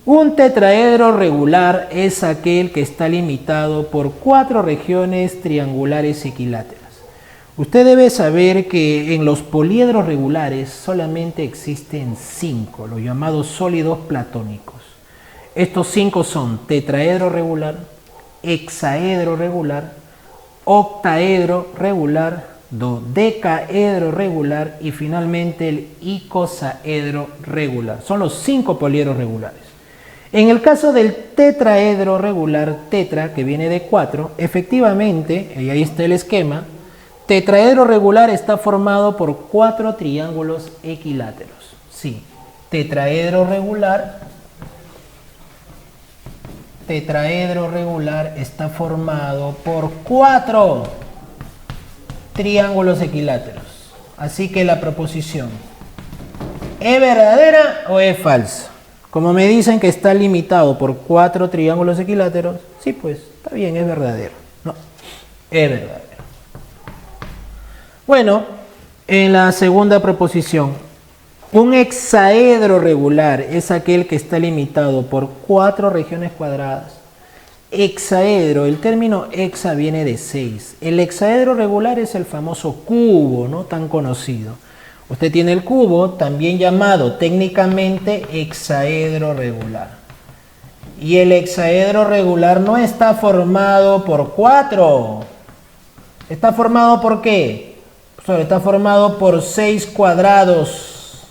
Un tetraedro regular es aquel que está limitado por 4 regiones triangulares equiláteras. Usted debe saber que en los poliedros regulares solamente existen 5, los llamados sólidos platónicos. Estos 5 son tetraedro regular, hexaedro regular, octaedro regular, dodecaedro regular y finalmente el icosaedro regular. Son los 5 poliedros regulares. En el caso del tetraedro regular, tetra, que viene de 4, efectivamente, y ahí está el esquema, tetraedro regular está formado por 4 triángulos equiláteros. Sí, tetraedro regular está formado por 4 triángulos equiláteros. Así que la proposición, ¿es verdadera o es falsa? Como me dicen que está limitado por 4 triángulos equiláteros, sí, pues está bien, es verdadero. No, es verdadero. Bueno, en la segunda proposición, un hexaedro regular es aquel que está limitado por 4 regiones cuadradas. Hexaedro, el término hexa viene de 6. El hexaedro regular es el famoso cubo, ¿no?, tan conocido. Usted tiene el cubo, también llamado técnicamente hexaedro regular. Y el hexaedro regular no está formado por 4. ¿Está formado por qué? Está formado por 6 cuadrados.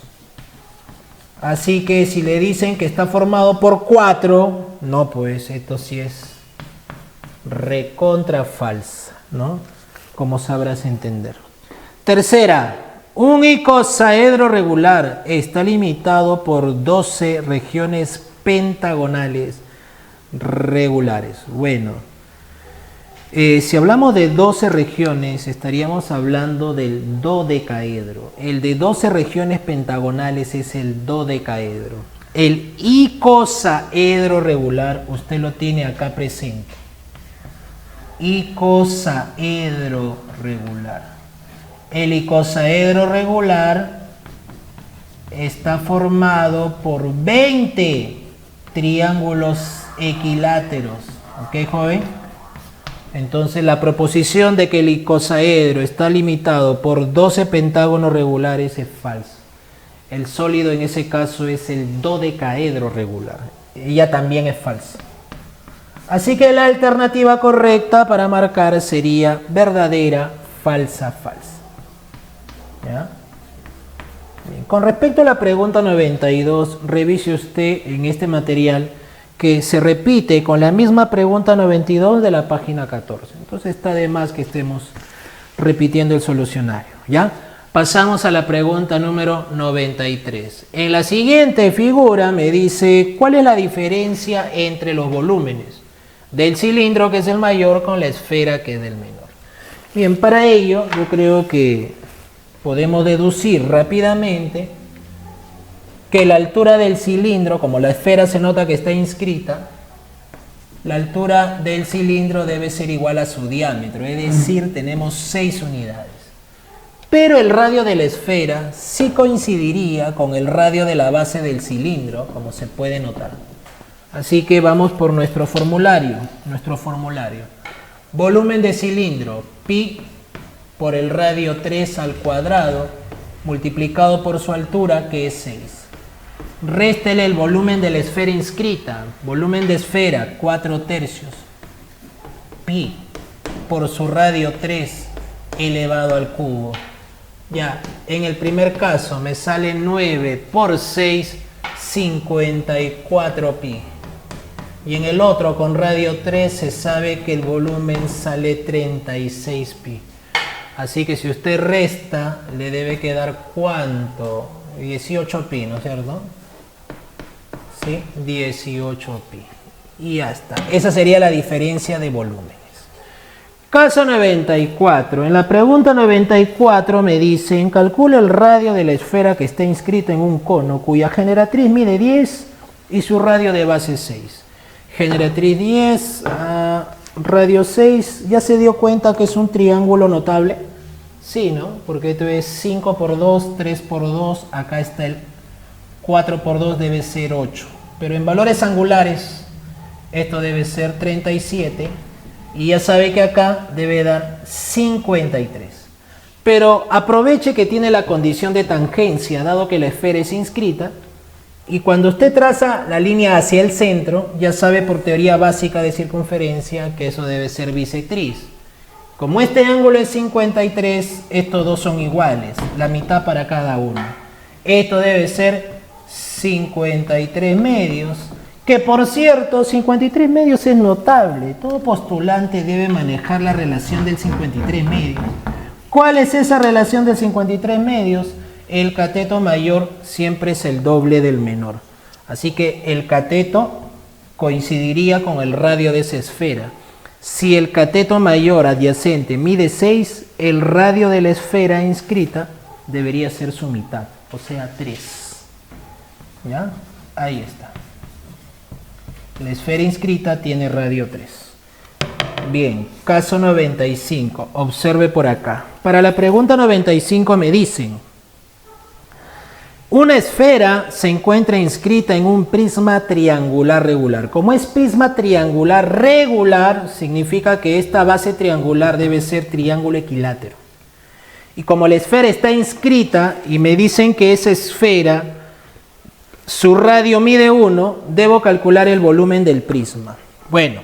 Así que si le dicen que está formado por 4, no, pues esto sí es recontra falsa, ¿no? Como sabrás entender. Tercera, un icosaedro regular está limitado por 12 regiones pentagonales regulares. Bueno, si hablamos de 12 regiones, estaríamos hablando del dodecaedro. El de 12 regiones pentagonales es el dodecaedro. El icosaedro regular, usted lo tiene acá presente. Icosaedro regular. El icosaedro regular está formado por 20 triángulos equiláteros. ¿Ok, joven? Entonces la proposición de que el icosaedro está limitado por 12 pentágonos regulares es falsa. El sólido en ese caso es el dodecaedro regular. Ella también es falsa. Así que la alternativa correcta para marcar sería verdadera, falsa, falsa. ¿Ya? Bien. Con respecto a la pregunta 92, revise usted en este material que se repite con la misma pregunta 92 de la página 14. Entonces está de más que estemos repitiendo el solucionario. ¿Ya? Pasamos a la pregunta número 93. En la siguiente figura me dice cuál es la diferencia entre los volúmenes del cilindro, que es el mayor, con la esfera, que es el menor. Bien, para ello yo creo que podemos deducir rápidamente que la altura del cilindro, como la esfera se nota que está inscrita, la altura del cilindro debe ser igual a su diámetro, es decir, tenemos 6 unidades. Pero el radio de la esfera sí coincidiría con el radio de la base del cilindro, como se puede notar. Así que vamos por nuestro formulario. Volumen de cilindro, pi por el radio 3 al cuadrado, multiplicado por su altura, que es 6. Réstele el volumen de la esfera inscrita. Volumen de esfera, 4/3. Pi por su radio 3 elevado al cubo. Ya, en el primer caso me sale 9 por 6, 54 pi. Y en el otro, con radio 3, se sabe que el volumen sale 36 pi. Así que si usted resta, le debe quedar ¿cuánto? 18 pi, ¿no es cierto? Sí, 18 pi. Y ya está. Esa sería la diferencia de volúmenes. Caso 94. En la pregunta 94 me dicen, calcula el radio de la esfera que está inscrita en un cono cuya generatriz mide 10 y su radio de base 6. Generatriz 10, radio 6, ¿ya se dio cuenta que es un triángulo notable? Sí, ¿no? Porque esto es 5 por 2, 3 por 2, acá está el 4 por 2, debe ser 8. Pero en valores angulares, esto debe ser 37 y ya sabe que acá debe dar 53. Pero aproveche que tiene la condición de tangencia, dado que la esfera es inscrita. Y cuando usted traza la línea hacia el centro, ya sabe por teoría básica de circunferencia que eso debe ser bisectriz. Como este ángulo es 53, estos dos son iguales, la mitad para cada uno. Esto debe ser 53 medios, que por cierto, 53 medios es notable. Todo postulante debe manejar la relación del 53 medios. ¿Cuál es esa relación del 53 medios? El cateto mayor siempre es el doble del menor. Así que el cateto coincidiría con el radio de esa esfera. Si el cateto mayor adyacente mide 6, el radio de la esfera inscrita debería ser su mitad, o sea 3. ¿Ya? Ahí está. La esfera inscrita tiene radio 3. Bien, caso 95. Observe por acá. Para la pregunta 95 me dicen: una esfera se encuentra inscrita en un prisma triangular regular. Como es prisma triangular regular, significa que esta base triangular debe ser triángulo equilátero. Y como la esfera está inscrita y me dicen que esa esfera su radio mide 1, debo calcular el volumen del prisma. Bueno,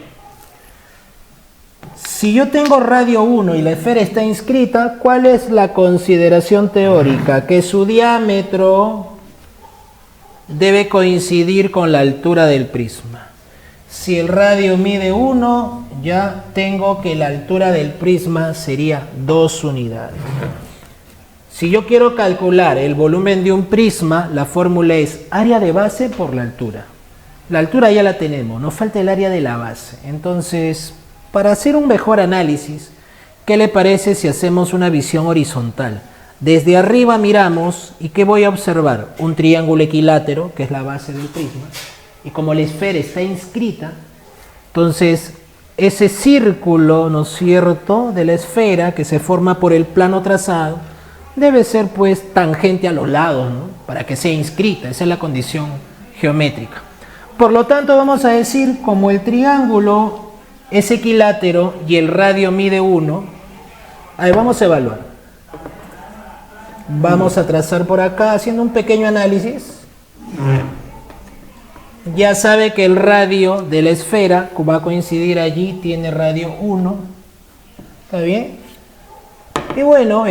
si yo tengo radio 1 y la esfera está inscrita, ¿cuál es la consideración teórica? Que su diámetro debe coincidir con la altura del prisma. Si el radio mide 1, ya tengo que la altura del prisma sería 2 unidades. Si yo quiero calcular el volumen de un prisma, la fórmula es área de base por la altura. La altura ya la tenemos, nos falta el área de la base. Entonces, para hacer un mejor análisis, ¿qué le parece si hacemos una visión horizontal? Desde arriba miramos, ¿y qué voy a observar? Un triángulo equilátero, que es la base del prisma. Y como la esfera está inscrita, entonces ese círculo, ¿no es cierto?, de la esfera que se forma por el plano trazado, debe ser pues tangente a los lados, ¿no?, para que sea inscrita. Esa es la condición geométrica. Por lo tanto, vamos a decir, como el triángulo es equilátero y el radio mide 1, ahí vamos a evaluar. Vamos a trazar por acá haciendo un pequeño análisis. Ya sabe que el radio de la esfera va a coincidir allí, tiene radio 1. ¿Está bien? Y bueno,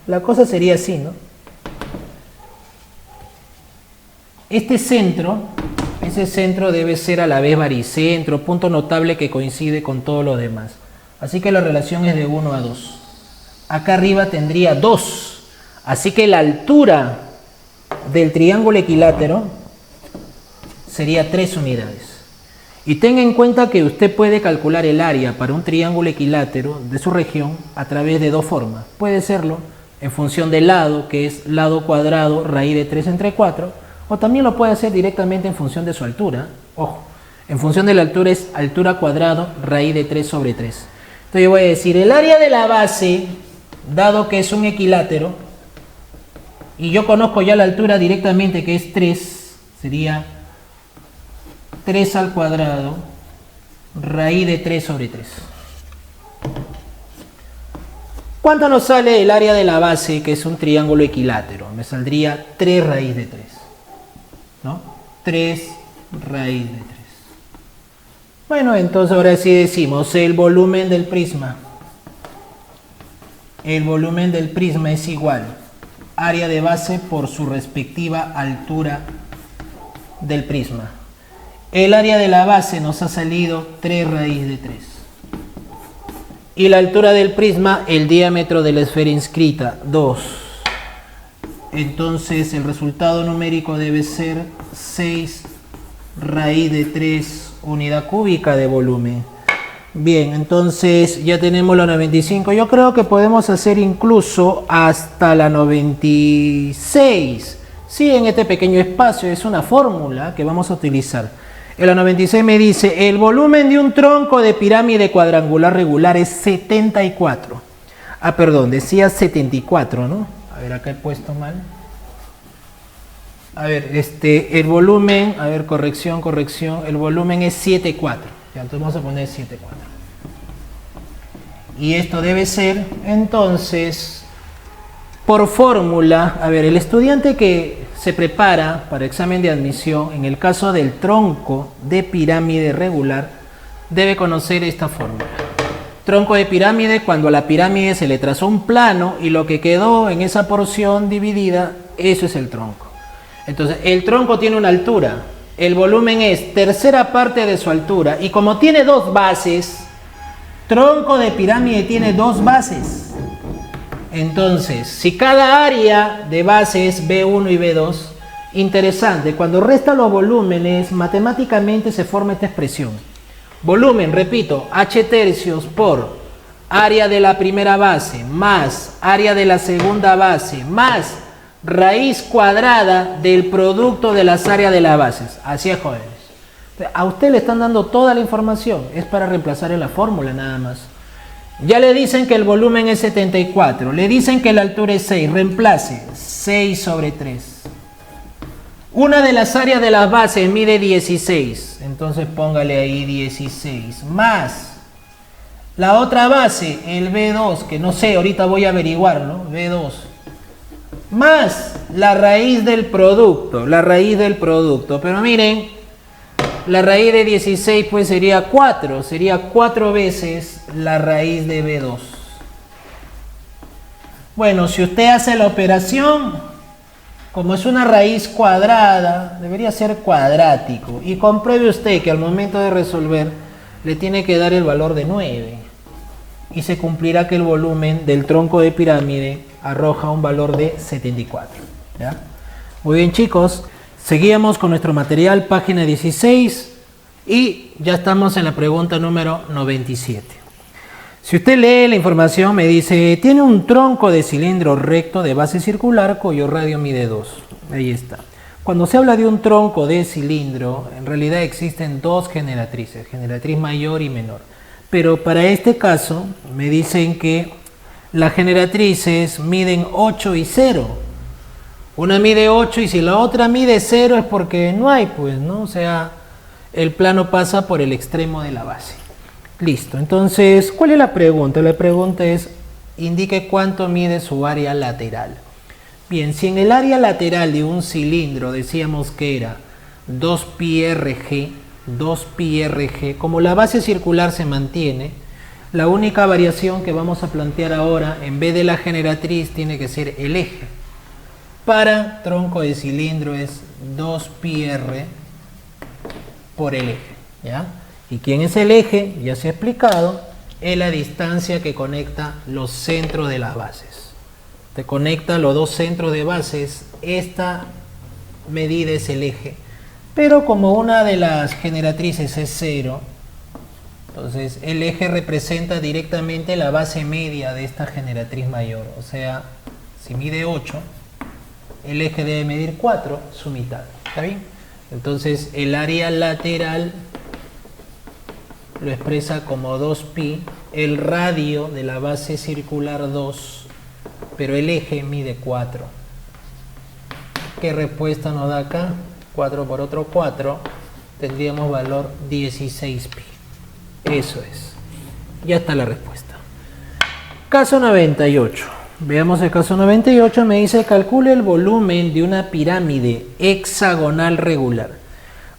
la cosa sería así, ¿no? Este centro, ese centro debe ser a la vez baricentro, punto notable que coincide con todos los demás. Así que la relación es de 1 a 2. Acá arriba tendría 2. Así que la altura del triángulo equilátero sería 3 unidades. Y tenga en cuenta que usted puede calcular el área para un triángulo equilátero de su región a través de dos formas. Puede serlo en función del lado, que es lado cuadrado, raíz de 3 entre 4, o también lo puede hacer directamente en función de su altura. Ojo, en función de la altura es altura cuadrado, raíz de 3 sobre 3. Entonces yo voy a decir, el área de la base, dado que es un equilátero, y yo conozco ya la altura directamente, que es 3, sería 3 al cuadrado, raíz de 3 sobre 3. ¿Cuánto nos sale el área de la base, que es un triángulo equilátero? Me saldría 3 raíz de 3, ¿no? 3 raíz de 3. Bueno, entonces ahora sí decimos el volumen del prisma. El volumen del prisma es igual área de base por su respectiva altura del prisma. El área de la base nos ha salido 3 raíz de 3. Y la altura del prisma, el diámetro de la esfera inscrita, 2. Entonces el resultado numérico debe ser 6 raíz de 3 unidad cúbica de volumen. Bien, entonces ya tenemos la 95. Yo creo que podemos hacer incluso hasta la 96. Sí, en este pequeño espacio es una fórmula que vamos a utilizar. En la 96 me dice, el volumen de un tronco de pirámide cuadrangular regular es 74. Ah, perdón, decía 74, ¿no? A ver, acá he puesto mal. A ver, el volumen, a ver, corrección, el volumen es 74. Ya, entonces vamos a poner 74. Y esto debe ser, entonces, por fórmula, a ver, el estudiante que se prepara para examen de admisión, en el caso del tronco de pirámide regular, debe conocer esta fórmula. Tronco de pirámide, cuando a la pirámide se le trazó un plano y lo que quedó en esa porción dividida, eso es el tronco. Entonces, el tronco tiene una altura, el volumen es tercera parte de su altura, y como tiene dos bases, tronco de pirámide tiene dos bases. Entonces, si cada área de base es B1 y B2, interesante, cuando resta los volúmenes, matemáticamente se forma esta expresión. Volumen, repito, H tercios por área de la primera base más área de la segunda base más raíz cuadrada del producto de las áreas de las bases. Así es, jóvenes. A usted le están dando toda la información, es para reemplazar en la fórmula nada más. Ya le dicen que el volumen es 74, le dicen que la altura es 6, reemplace 6 sobre 3. Una de las áreas de las bases mide 16, entonces póngale ahí 16, más la otra base, el B2, que no sé, ahorita voy a averiguar, ¿no? B2, más la raíz del producto, pero miren, la raíz de 16 pues sería 4 veces la raíz de B2. Bueno, si usted hace la operación, como es una raíz cuadrada, debería ser cuadrático. Y compruebe usted que al momento de resolver le tiene que dar el valor de 9. Y se cumplirá que el volumen del tronco de pirámide arroja un valor de 74. ¿Ya? Muy bien, chicos. Seguíamos con nuestro material, página 16. Y ya estamos en la pregunta número 97. Si usted lee la información, me dice, tiene un tronco de cilindro recto de base circular cuyo radio mide 2. Ahí está. Cuando se habla de un tronco de cilindro, en realidad existen dos generatrices, generatriz mayor y menor. Pero para este caso, me dicen que las generatrices miden 8 y 0. Una mide 8 y si la otra mide 0 es porque no hay, pues, ¿no? O sea, el plano pasa por el extremo de la base. Listo, entonces, ¿cuál es la pregunta? La pregunta es, indique cuánto mide su área lateral. Bien, si en el área lateral de un cilindro decíamos que era 2πrg, como la base circular se mantiene, la única variación que vamos a plantear ahora, en vez de la generatriz, tiene que ser el eje. Para tronco de cilindro es 2πr por el eje, ¿ya? ¿Y quién es el eje? Ya se ha explicado, es la distancia que conecta los centros de las bases. Te conecta los dos centros de bases, esta medida es el eje. Pero como una de las generatrices es 0, entonces el eje representa directamente la base media de esta generatriz mayor. O sea, si mide 8, el eje debe medir 4, su mitad. ¿Está bien? Entonces el área lateral lo expresa como 2pi, el radio de la base circular 2, pero el eje mide 4. ¿Qué respuesta nos da acá? 4 por otro 4, tendríamos valor 16pi. Eso es. Ya está la respuesta. Caso 98. Veamos el caso 98. Me dice, calcule el volumen de una pirámide hexagonal regular.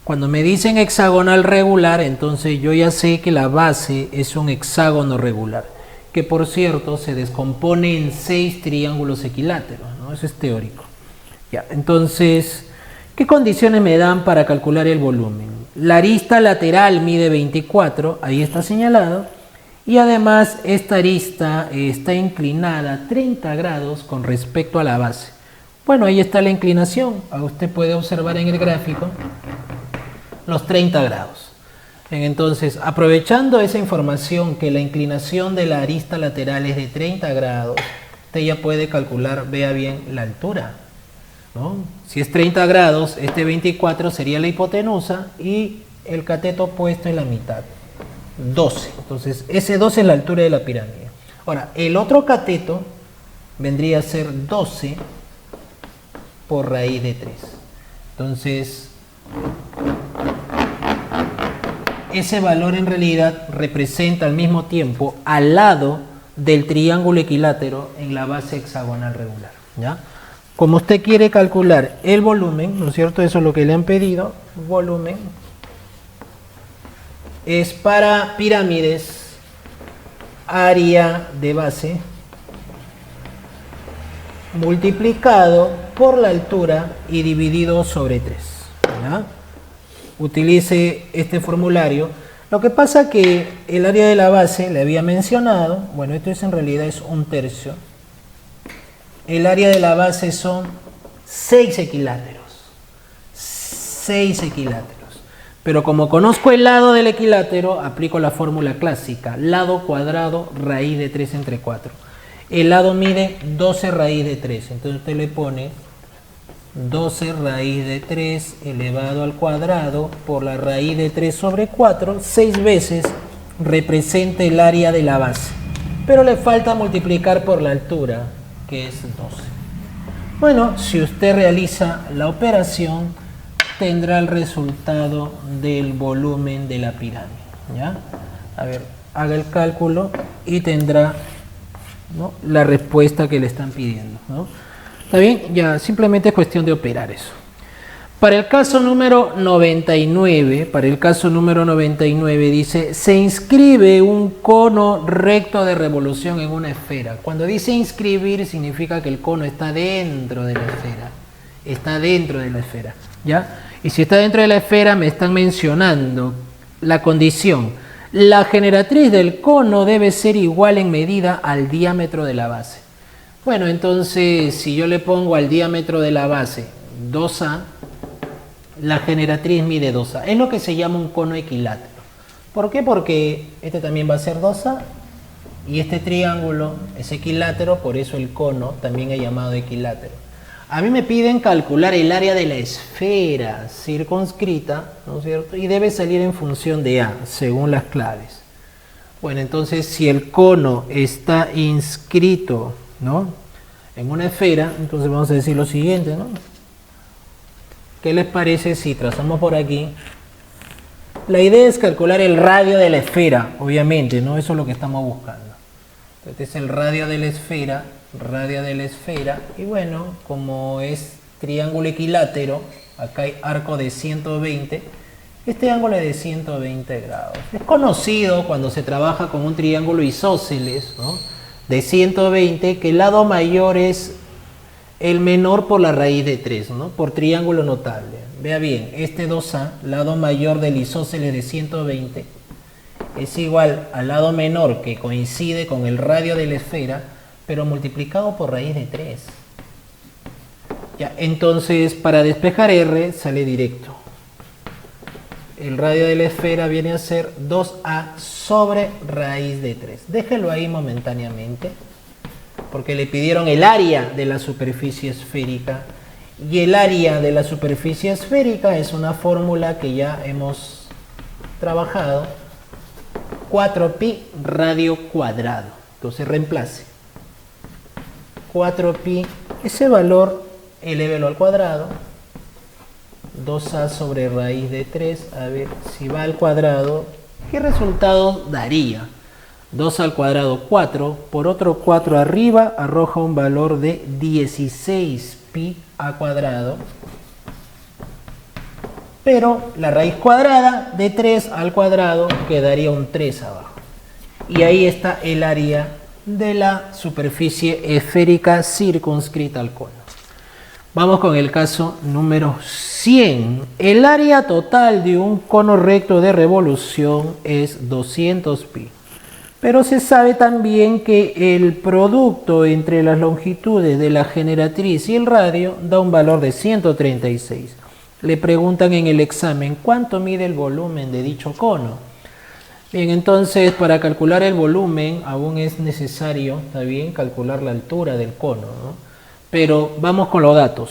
Cuando me dicen hexagonal regular, entonces yo ya sé que la base es un hexágono regular, que por cierto se descompone en 6 triángulos equiláteros, ¿no? Eso es teórico. Ya, entonces, ¿qué condiciones me dan para calcular el volumen? La arista lateral mide 24, ahí está señalado, y además esta arista está inclinada 30 grados con respecto a la base. Bueno, ahí está la inclinación, usted puede observar en el gráfico los 30 grados. Entonces, aprovechando esa información que la inclinación de la arista lateral es de 30 grados, usted ya puede calcular, vea bien, la altura, ¿no? Si es 30 grados, este 24 sería la hipotenusa y el cateto opuesto en la mitad, 12. Entonces, ese 12 es la altura de la pirámide. Ahora, el otro cateto vendría a ser 12 por raíz de 3. Entonces, ese valor en realidad representa al mismo tiempo al lado del triángulo equilátero en la base hexagonal regular, ¿ya? Como usted quiere calcular el volumen, ¿no es cierto? Eso es lo que le han pedido. Volumen es para pirámides, área de base multiplicado por la altura y dividido sobre 3, ¿ya? Utilice este formulario. Lo que pasa que el área de la base le había mencionado, bueno, esto en realidad es 1/3. El área de la base son 6 equiláteros. 6 equiláteros. Pero como conozco el lado del equilátero, aplico la fórmula clásica. Lado cuadrado, raíz de 3 entre 4. El lado mide 12 raíz de 3. Entonces usted le pone 12 raíz de 3 elevado al cuadrado por la raíz de 3 sobre 4, 6 veces representa el área de la base. Pero le falta multiplicar por la altura, que es 12. Bueno, si usted realiza la operación, tendrá el resultado del volumen de la pirámide, ¿ya? A ver, haga el cálculo y tendrá, ¿no?, la respuesta que le están pidiendo, ¿no? ¿Está bien? Ya, simplemente es cuestión de operar eso. Para el caso número 99, dice, se inscribe un cono recto de revolución en una esfera. Cuando dice inscribir, significa que el cono está dentro de la esfera. Está dentro de la esfera, ¿ya? Y si está dentro de la esfera, me están mencionando la condición. La generatriz del cono debe ser igual en medida al diámetro de la base. Bueno, entonces, si yo le pongo al diámetro de la base 2A, la generatriz mide 2A. Es lo que se llama un cono equilátero. ¿Por qué? Porque este también va a ser 2A y este triángulo es equilátero, por eso el cono también es llamado equilátero. A mí me piden calcular el área de la esfera circunscrita, ¿no es cierto? Y debe salir en función de A, según las claves. Bueno, entonces si el cono está inscrito, ¿no?, en una esfera, entonces vamos a decir lo siguiente, ¿no? ¿Qué les parece si trazamos por aquí? La idea es calcular el radio de la esfera, obviamente, ¿no? Eso es lo que estamos buscando. Este es el radio de la esfera, y bueno, como es triángulo equilátero, acá hay arco de 120, este ángulo es de 120 grados. Es conocido cuando se trabaja con un triángulo isósceles, ¿no?, de 120, que el lado mayor es el menor por la raíz de 3, ¿no?, por triángulo notable. Vea bien, este 2A, lado mayor del isósceles de 120, es igual al lado menor que coincide con el radio de la esfera, pero multiplicado por raíz de 3. Ya, entonces, para despejar R, sale directo. El radio de la esfera viene a ser 2A sobre raíz de 3. Déjelo ahí momentáneamente, porque le pidieron el área de la superficie esférica. Y el área de la superficie esférica es una fórmula que ya hemos trabajado. 4pi radio cuadrado. Entonces reemplace. 4pi, ese valor, elévelo al cuadrado. 2a sobre raíz de 3, a ver si va al cuadrado, ¿qué resultado daría? 2 al cuadrado 4, por otro 4 arriba, arroja un valor de 16pi a cuadrado. Pero la raíz cuadrada de 3 al cuadrado quedaría un 3 abajo. Y ahí está el área de la superficie esférica circunscrita al cono. Vamos con el caso número 100. El área total de un cono recto de revolución es 200pi. Pero se sabe también que el producto entre las longitudes de la generatriz y el radio da un valor de 136. Le preguntan en el examen cuánto mide el volumen de dicho cono. Bien, entonces para calcular el volumen aún es necesario, ¿está bien?, calcular la altura del cono, ¿no? Pero vamos con los datos.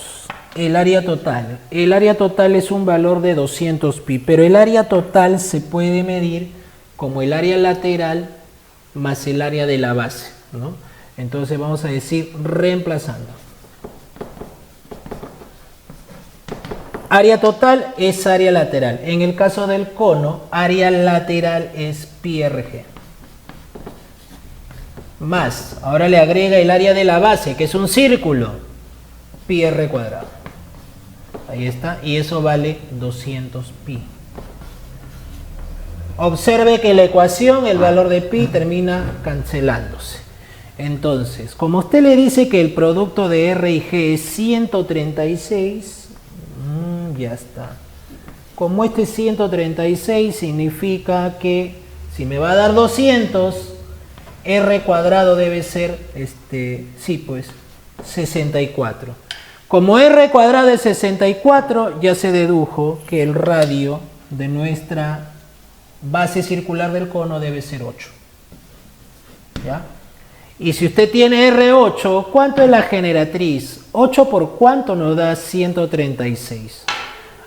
El área total. El área total es un valor de 200pi, pero el área total se puede medir como el área lateral más el área de la base, ¿no? Entonces vamos a decir reemplazando. Área total es área lateral. En el caso del cono, área lateral es pi rg. Más, ahora le agrega el área de la base, que es un círculo, pi r cuadrado. Ahí está, y eso vale 200pi. Observe que la ecuación, el valor de pi termina cancelándose. Entonces, como usted le dice que el producto de R y G es 136, ya está. Como este 136 significa que si me va a dar 200, R cuadrado debe ser, 64. Como R cuadrado es 64, ya se dedujo que el radio de nuestra base circular del cono debe ser 8. ¿Ya? Y si usted tiene R8, ¿cuánto es la generatriz? 8 por cuánto nos da 136.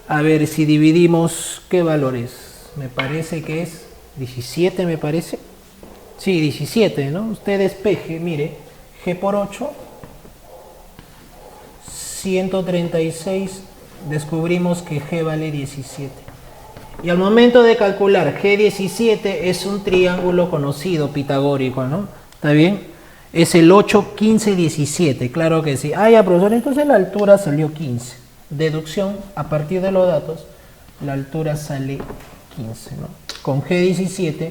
A ver si dividimos, ¿qué valor es? Me parece que es 17, me parece. Sí, 17, ¿no? Usted despeje, mire, G por 8, 136, descubrimos que G vale 17. Y al momento de calcular G17 es un triángulo conocido, pitagórico, ¿no? ¿Está bien? es el 8, 15, 17. Claro que sí. Ah, ya, profesor, entonces la altura salió 15. Deducción, a partir de los datos, la altura sale 15, ¿no? Con G17,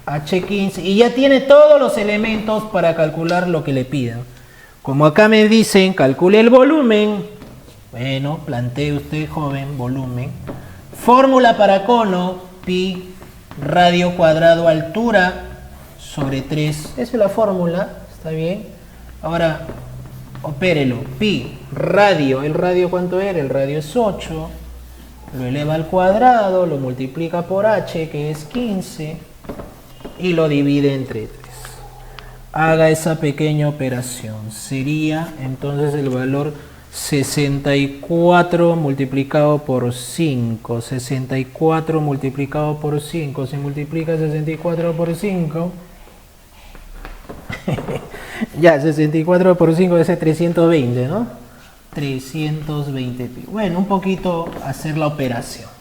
H15, y ya tiene todos los elementos para calcular lo que le pidan. Como acá me dicen, calcule el volumen. Bueno, plantee usted, joven, volumen. Fórmula para cono, pi radio cuadrado altura sobre 3. Esa es la fórmula, ¿está bien? Ahora, opérelo. Pi radio, ¿el radio cuánto era? El radio es 8. Lo eleva al cuadrado, lo multiplica por h, que es 15, y lo divide entre 3. Haga esa pequeña operación. Sería entonces el valor 64 multiplicado por 5. 64 multiplicado por 5. Si multiplica 64 por 5, ya, 64 por 5 es 320, ¿no? 320 pi. Bueno, un poquito hacer la operación.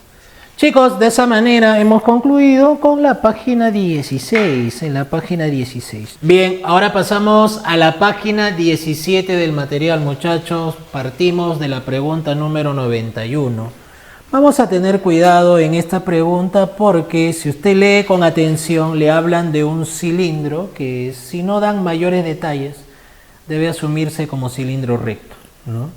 Chicos, de esa manera hemos concluido con la página 16. En la página 16. Bien, ahora pasamos a la página 17 del material, muchachos. Partimos de la pregunta número 91. Vamos a tener cuidado en esta pregunta porque si usted lee con atención, le hablan de un cilindro que, si no dan mayores detalles, debe asumirse como cilindro recto, ¿no?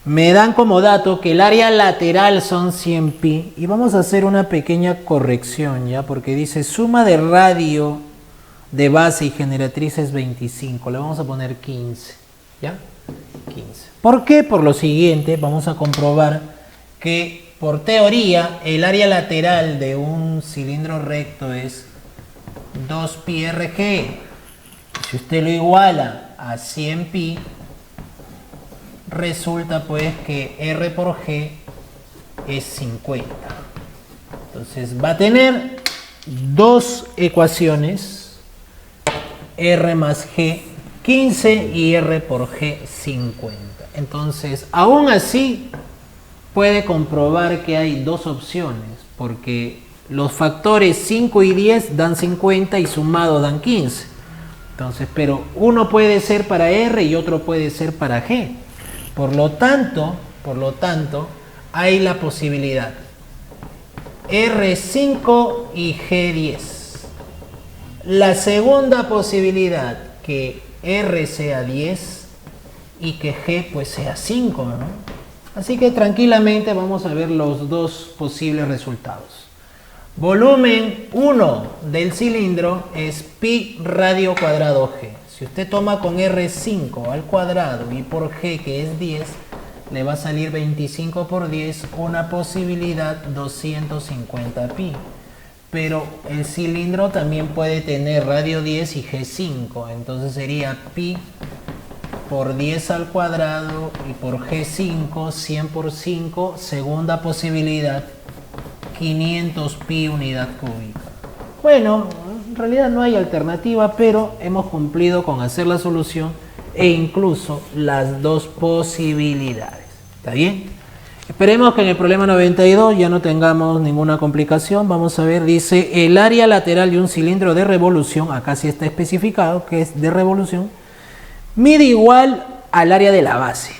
Me dan como dato que el área lateral son 100 pi y vamos a hacer una pequeña corrección, ¿ya? Porque dice suma de radio de base y generatriz es 25, le vamos a poner 15, ¿ya? 15. ¿Por qué? Por lo siguiente, vamos a comprobar que por teoría el área lateral de un cilindro recto es 2 pi rg. Si usted lo iguala a 100 pi, resulta pues que R por G es 50. Entonces va a tener dos ecuaciones, R más G 15 y R por G 50. Entonces, aún así, puede comprobar que hay dos opciones, porque los factores 5 y 10 dan 50 y sumado dan 15. Entonces, pero uno puede ser para R y otro puede ser para G. Por lo tanto, hay la posibilidad R5 y G10. La segunda posibilidad, que R sea 10 y que G pues sea 5, ¿no? Así que tranquilamente vamos a ver los dos posibles resultados. Volumen 1 del cilindro es pi radio cuadrado G. Si usted toma con R5 al cuadrado y por G, que es 10, le va a salir 25 por 10, una posibilidad 250 pi. Pero el cilindro también puede tener radio 10 y G5, entonces sería pi por 10 al cuadrado y por G5, 100 por 5, segunda posibilidad, 500 pi unidad cúbica. Bueno, en realidad no hay alternativa, pero hemos cumplido con hacer la solución e incluso las dos posibilidades. ¿Está bien? Esperemos que en el problema 92 ya no tengamos ninguna complicación. Vamos a ver, dice el área lateral de un cilindro de revolución, acá sí está especificado que es de revolución, mide igual al área de la base.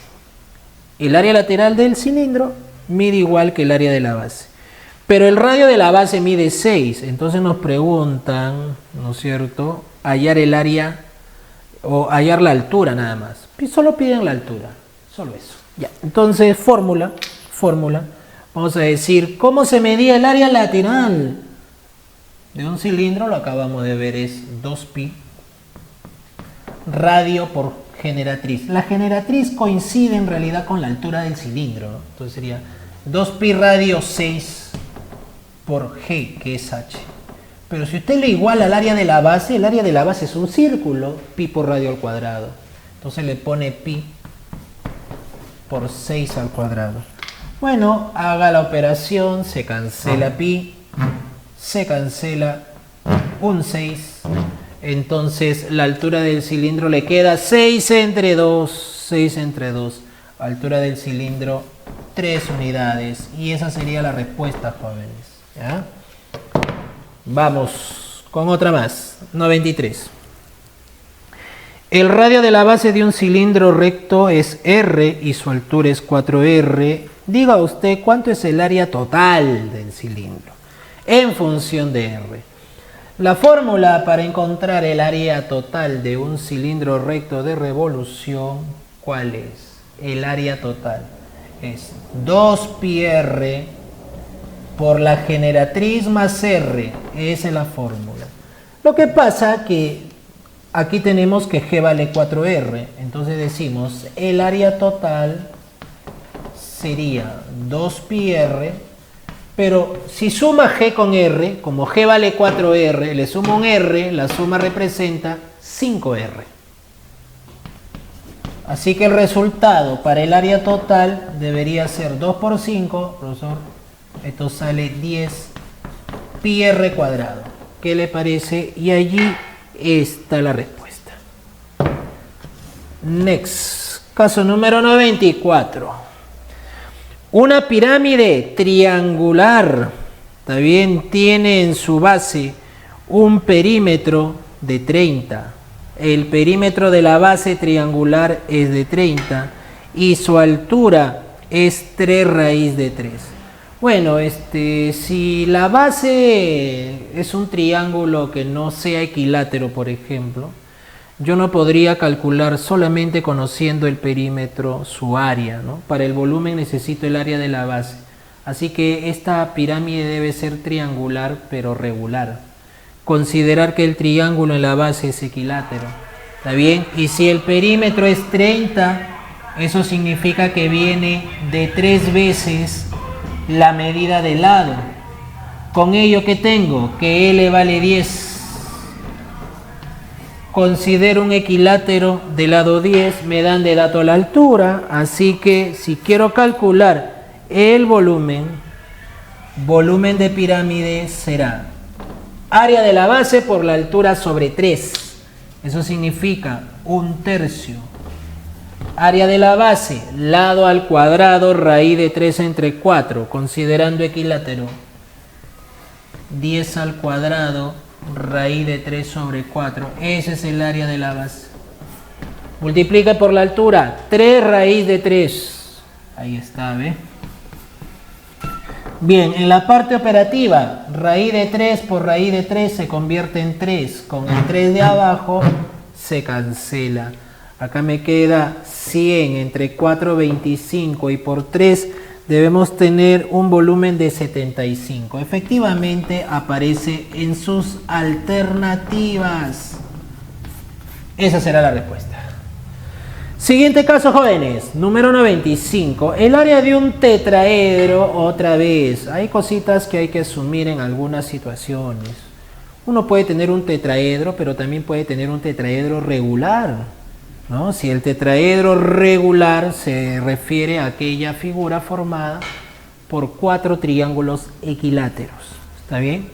El área lateral del cilindro mide igual que el área de la base. Pero el radio de la base mide 6, entonces nos preguntan, ¿no es cierto?, hallar el área o hallar la altura nada más. Solo piden la altura, solo eso. Ya, entonces fórmula, vamos a decir, ¿cómo se medía el área lateral de un cilindro? Lo acabamos de ver, es 2 pi radio por generatriz. La generatriz coincide en realidad con la altura del cilindro, ¿no? Entonces sería 2 pi radio 6 por G, que es H. Pero si usted le iguala al área de la base, el área de la base es un círculo, pi por radio al cuadrado. Entonces le pone pi por 6 al cuadrado. Bueno, haga la operación, se cancela pi, se cancela un 6. Entonces la altura del cilindro le queda 6 entre 2, 6 entre 2. Altura del cilindro 3 unidades. Y esa sería la respuesta, jóvenes. ¿Ya? Vamos con otra más, 93. El radio de la base de un cilindro recto es R y su altura es 4R. Diga usted cuánto es el área total del cilindro en función de R. La fórmula para encontrar el área total de un cilindro recto de revolución, ¿cuál es? El área total es 2πr por la generatriz más R. Esa es la fórmula. Lo que pasa que aquí tenemos que G vale 4R. Entonces decimos el área total sería 2πr. Pero si suma G con R, como G vale 4R, le sumo un R, la suma representa 5R. Así que el resultado para el área total debería ser 2 por 5, profesor, esto sale 10 πr cuadrado. ¿Qué le parece? Y allí está la respuesta. Next, caso número 94. Una pirámide triangular, también tiene en su base un perímetro de 30. El perímetro de la base triangular es de 30 y su altura es 3 raíz de 3. Bueno, si la base es un triángulo que no sea equilátero, por ejemplo, yo no podría calcular solamente conociendo el perímetro su área, ¿no? Para el volumen necesito el área de la base. Así que esta pirámide debe ser triangular pero regular. Considerar que el triángulo en la base es equilátero. ¿Está bien? Y si el perímetro es 30, eso significa que viene de 3 veces la medida del lado. Con ello, ¿qué tengo? Que L vale 10. Considero un equilátero del lado 10, me dan de dato la altura, así que si quiero calcular el volumen de pirámide será área de la base por la altura sobre 3. Eso significa 1/3. Área de la base, lado al cuadrado, raíz de 3 entre 4, considerando equilátero. 10 al cuadrado, raíz de 3 sobre 4. Ese es el área de la base. Multiplica por la altura, 3 raíz de 3. Ahí está, ¿ve? Bien, en la parte operativa, raíz de 3 por raíz de 3 se convierte en 3. Con el 3 de abajo se cancela. Acá me queda 100 entre 4, 25 y por 3 debemos tener un volumen de 75. Efectivamente aparece en sus alternativas. Esa será la respuesta. Siguiente caso, jóvenes, número 95. El área de un tetraedro, otra vez. Hay cositas que hay que asumir en algunas situaciones. Uno puede tener un tetraedro, pero también puede tener un tetraedro regular, ¿no? Si el tetraedro regular se refiere a aquella figura formada por 4 triángulos equiláteros. ¿Está bien?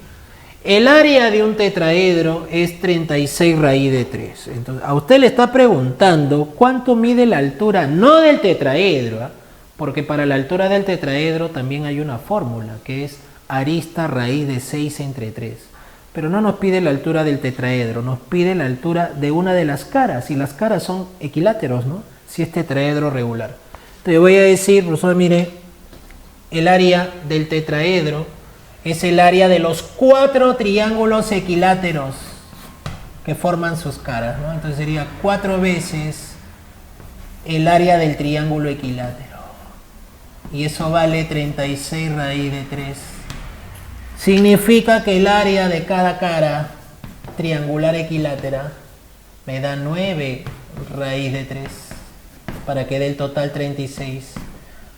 El área de un tetraedro es 36 raíz de 3. Entonces, a usted le está preguntando cuánto mide la altura, no del tetraedro, ¿eh? Porque para la altura del tetraedro también hay una fórmula, que es arista raíz de 6 entre 3. Pero no nos pide la altura del tetraedro, nos pide la altura de una de las caras, y las caras son equiláteros, ¿no? Si es tetraedro regular. Entonces voy a decir, profesor, mire, el área del tetraedro es el área de los 4 triángulos equiláteros que forman sus caras, ¿no? Entonces sería 4 veces el área del triángulo equilátero. Y eso vale 36 raíz de 3. Significa que el área de cada cara triangular equilátera me da 9 raíz de 3 para que dé el total 36.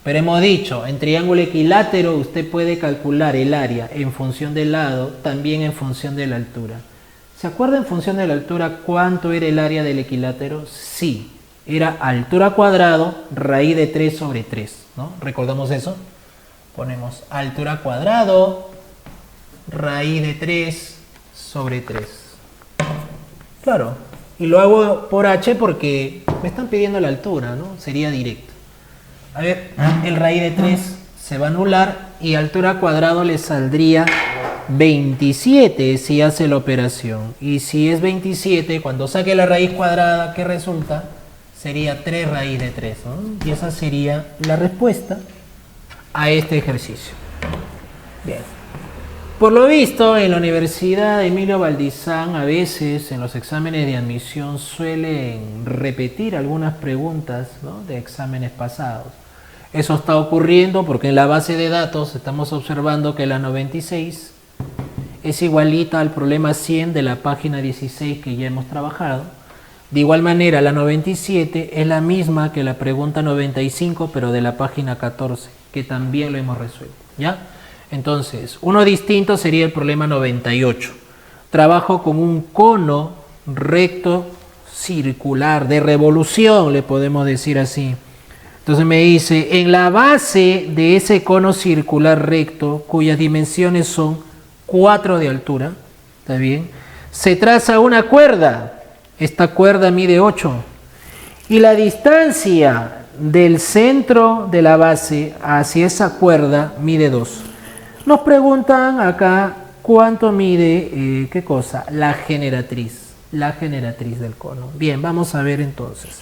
Pero hemos dicho, en triángulo equilátero usted puede calcular el área en función del lado, también en función de la altura. ¿Se acuerda en función de la altura cuánto era el área del equilátero? Sí, era altura cuadrado, raíz de 3 sobre 3, ¿no? ¿Recordamos eso? Ponemos altura cuadrado, raíz de 3 sobre 3. Claro, y lo hago por h porque me están pidiendo la altura, ¿no? Sería directo. A ver, el raíz de 3 se va a anular y altura cuadrado le saldría 27 si hace la operación. Y si es 27, cuando saque la raíz cuadrada, ¿qué resulta? Sería 3 raíz de 3, ¿no? Y esa sería la respuesta a este ejercicio. Bien. Por lo visto, en la Universidad Emilio Valdizán, a veces en los exámenes de admisión suelen repetir algunas preguntas, ¿no?, de exámenes pasados. Eso está ocurriendo porque en la base de datos estamos observando que la 96 es igualita al problema 100 de la página 16 que ya hemos trabajado. De igual manera, la 97 es la misma que la pregunta 95, pero de la página 14, que también lo hemos resuelto, ¿ya? Entonces, uno distinto sería el problema 98. Trabajo con un cono recto circular, de revolución, le podemos decir así. Entonces me dice, en la base de ese cono circular recto, cuyas dimensiones son 4 de altura, ¿está bien?, se traza una cuerda. Esta cuerda mide 8. Y la distancia del centro de la base hacia esa cuerda mide 2. Nos preguntan acá cuánto mide, ¿qué cosa? La generatriz del cono. Bien, vamos a ver entonces.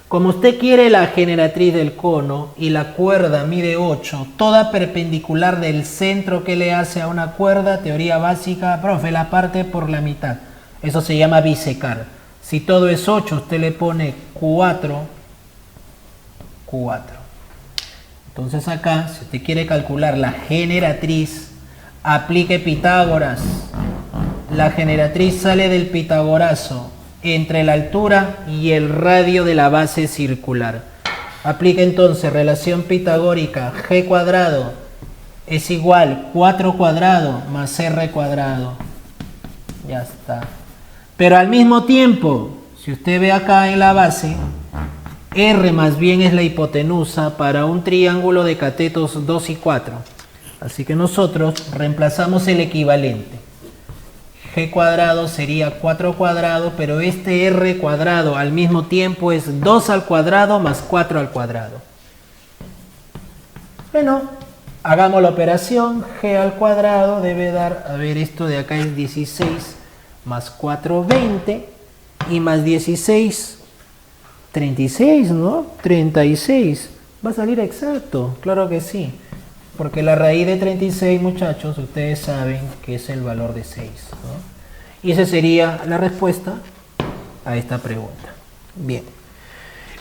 Como usted quiere la generatriz del cono y la cuerda mide 8, toda perpendicular del centro que le hace a una cuerda, teoría básica, profe, la parte por la mitad. Eso se llama bisecar. Si todo es 8, usted le pone 4. Entonces acá, si usted quiere calcular la generatriz, aplique Pitágoras. La generatriz sale del pitagorazo entre la altura y el radio de la base circular. Aplica entonces relación pitagórica. G cuadrado es igual 4 cuadrado más R cuadrado. Ya está. Pero al mismo tiempo, si usted ve acá en la base, R más bien es la hipotenusa para un triángulo de catetos 2 y 4. Así que nosotros reemplazamos el equivalente. G cuadrado sería 4 cuadrado, pero este R cuadrado al mismo tiempo es 2 al cuadrado más 4 al cuadrado. Bueno, hagamos la operación. G al cuadrado debe dar, a ver, esto de acá es 16 más 4, 20, y más 16, 36, ¿no? 36. Va a salir exacto, claro que sí. Porque la raíz de 36, muchachos, ustedes saben que es el valor de 6, ¿no? Y esa sería la respuesta a esta pregunta. Bien.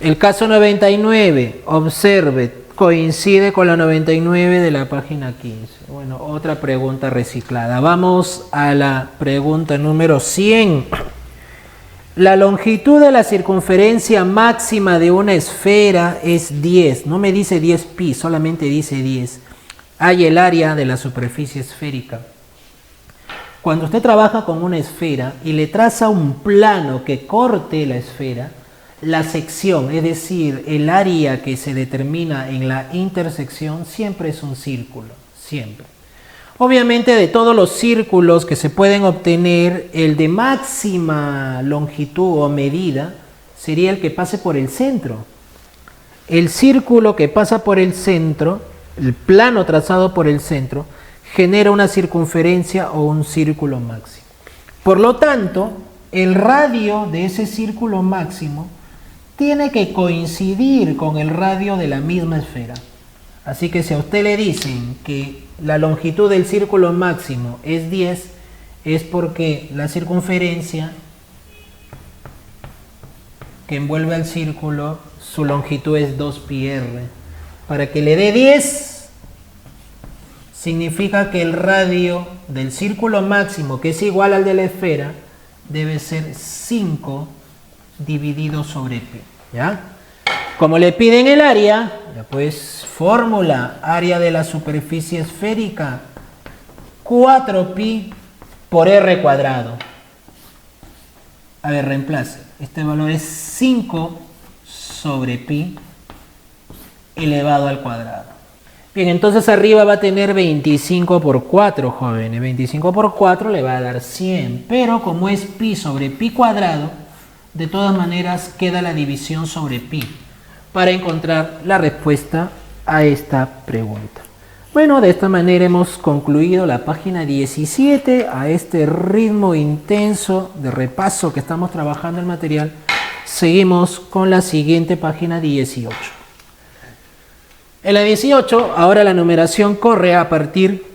El caso 99, observe, coincide con la 99 de la página 15. Bueno, otra pregunta reciclada. Vamos a la pregunta número 100. La longitud de la circunferencia máxima de una esfera es 10. No me dice 10 pi, solamente dice 10. Hay el área de la superficie esférica. Cuando usted trabaja con una esfera y le traza un plano que corte la esfera, la sección, es decir, el área que se determina en la intersección, siempre es un círculo, siempre. Obviamente, de todos los círculos que se pueden obtener, el de máxima longitud o medida sería el que pase por el centro. El círculo que pasa por el centro, el plano trazado por el centro, genera una circunferencia o un círculo máximo. Por lo tanto, el radio de ese círculo máximo tiene que coincidir con el radio de la misma esfera. Así que si a usted le dicen que la longitud del círculo máximo es 10, es porque la circunferencia que envuelve al círculo, su longitud es 2πr. Para que le dé 10, significa que el radio del círculo máximo, que es igual al de la esfera, debe ser 5 dividido sobre pi, ¿ya? Como le piden el área, ya pues fórmula, área de la superficie esférica, 4pi por r cuadrado. A ver, reemplace. Este valor es 5 sobre pi elevado al cuadrado. Bien, entonces arriba va a tener 25 por 4, jóvenes. 25 por 4 le va a dar 100. Pero como es pi sobre pi cuadrado, de todas maneras queda la división sobre pi para encontrar la respuesta a esta pregunta. Bueno, de esta manera hemos concluido la página 17 a este ritmo intenso de repaso que estamos trabajando el material. Seguimos con la siguiente página 18. En la 18, ahora la numeración corre a partir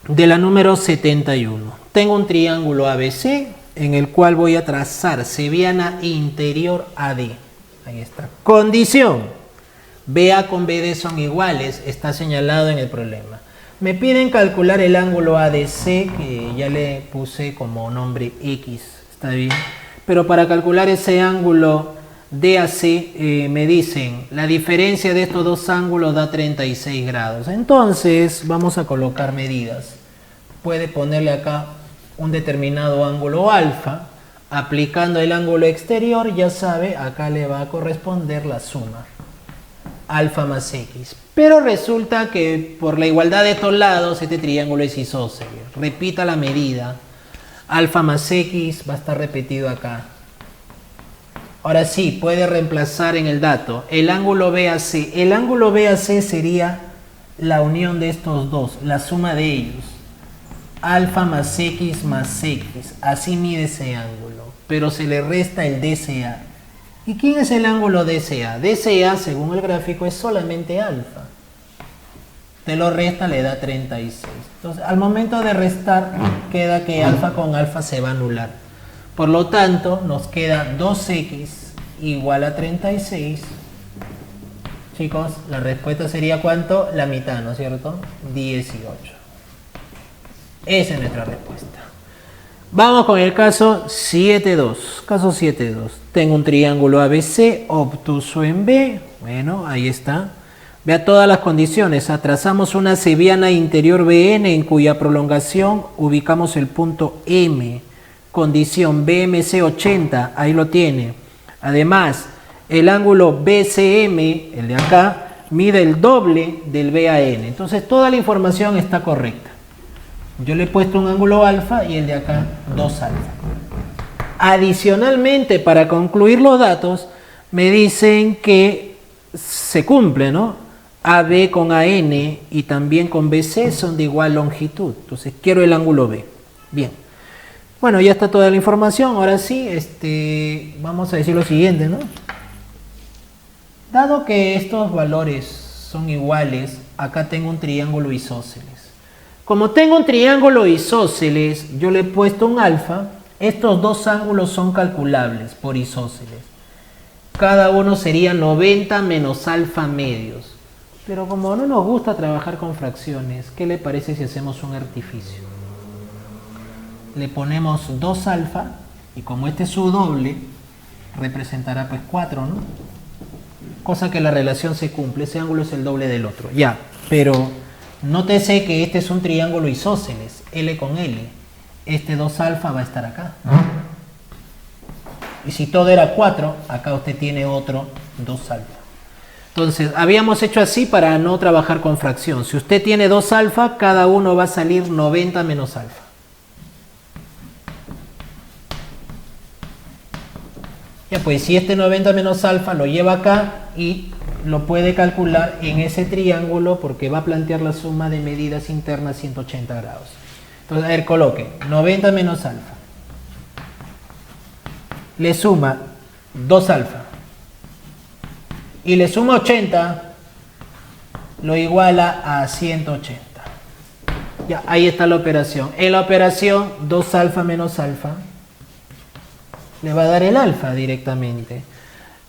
de la número 71. Tengo un triángulo ABC en el cual voy a trazar seviana interior AD. Ahí está. Condición. BA con BD son iguales, está señalado en el problema. Me piden calcular el ángulo ADC, que ya le puse como nombre X, está bien. Pero para calcular ese ángulo DAC, me dicen, la diferencia de estos dos ángulos da 36 grados. Entonces, vamos a colocar medidas. Puede ponerle acá un determinado ángulo alfa. Aplicando el ángulo exterior, ya sabe, acá le va a corresponder la suma. Alfa más X. Pero resulta que por la igualdad de estos lados, este triángulo es isósceles. Repita la medida. Alfa más X va a estar repetido acá. Ahora sí, puede reemplazar en el dato el ángulo BAC. El ángulo BAC sería la unión de estos dos, la suma de ellos. Alfa más X. Así mide ese ángulo. Pero se le resta el DCA. ¿Y quién es el ángulo DCA? DCA, según el gráfico, es solamente alfa. Te lo resta, le da 36. Entonces, al momento de restar, queda que alfa con alfa se va a anular. Por lo tanto, nos queda 2x igual a 36. Chicos, la respuesta sería ¿cuánto? La mitad, ¿no es cierto? 18. Esa es nuestra respuesta. Vamos con el caso 7.2. Caso 7.2. Tengo un triángulo ABC obtuso en B. Bueno, ahí está. Vea todas las condiciones. Trazamos una seviana interior BN en cuya prolongación ubicamos el punto M. Condición BMC 80. Ahí lo tiene. Además, el ángulo BCM, el de acá, mide el doble del BAN. Entonces, toda la información está correcta. Yo le he puesto un ángulo alfa y el de acá 2 alfa. Adicionalmente, para concluir los datos, me dicen que se cumple, ¿no? AB con AN y también con BC son de igual longitud. Entonces, quiero el ángulo B. Bien. Bueno, ya está toda la información. Ahora sí, vamos a decir lo siguiente, ¿no? Dado que estos valores son iguales, acá tengo un triángulo isósceles. Como tengo un triángulo isósceles, yo le he puesto un alfa. Estos dos ángulos son calculables por isósceles. Cada uno sería 90 menos alfa medios. Pero como no nos gusta trabajar con fracciones, ¿qué le parece si hacemos un artificio? Le ponemos 2 alfa y como este es su doble, representará pues 4, ¿no? Cosa que la relación se cumple, ese ángulo es el doble del otro. Ya, pero nótese que este es un triángulo isósceles, L con L. Este 2 alfa va a estar acá. Y si todo era 4, acá usted tiene otro 2 alfa. Entonces, habíamos hecho así para no trabajar con fracción. Si usted tiene 2 alfa, cada uno va a salir 90 menos alfa. Ya pues, si este 90 menos alfa lo lleva acá y lo puede calcular en ese triángulo porque va a plantear la suma de medidas internas 180 grados. Entonces, a ver, coloque 90 menos alfa. Le suma 2 alfa. Y le suma 80, lo iguala a 180. Ya, ahí está la operación. En la operación, 2 alfa menos alfa le va a dar el alfa directamente.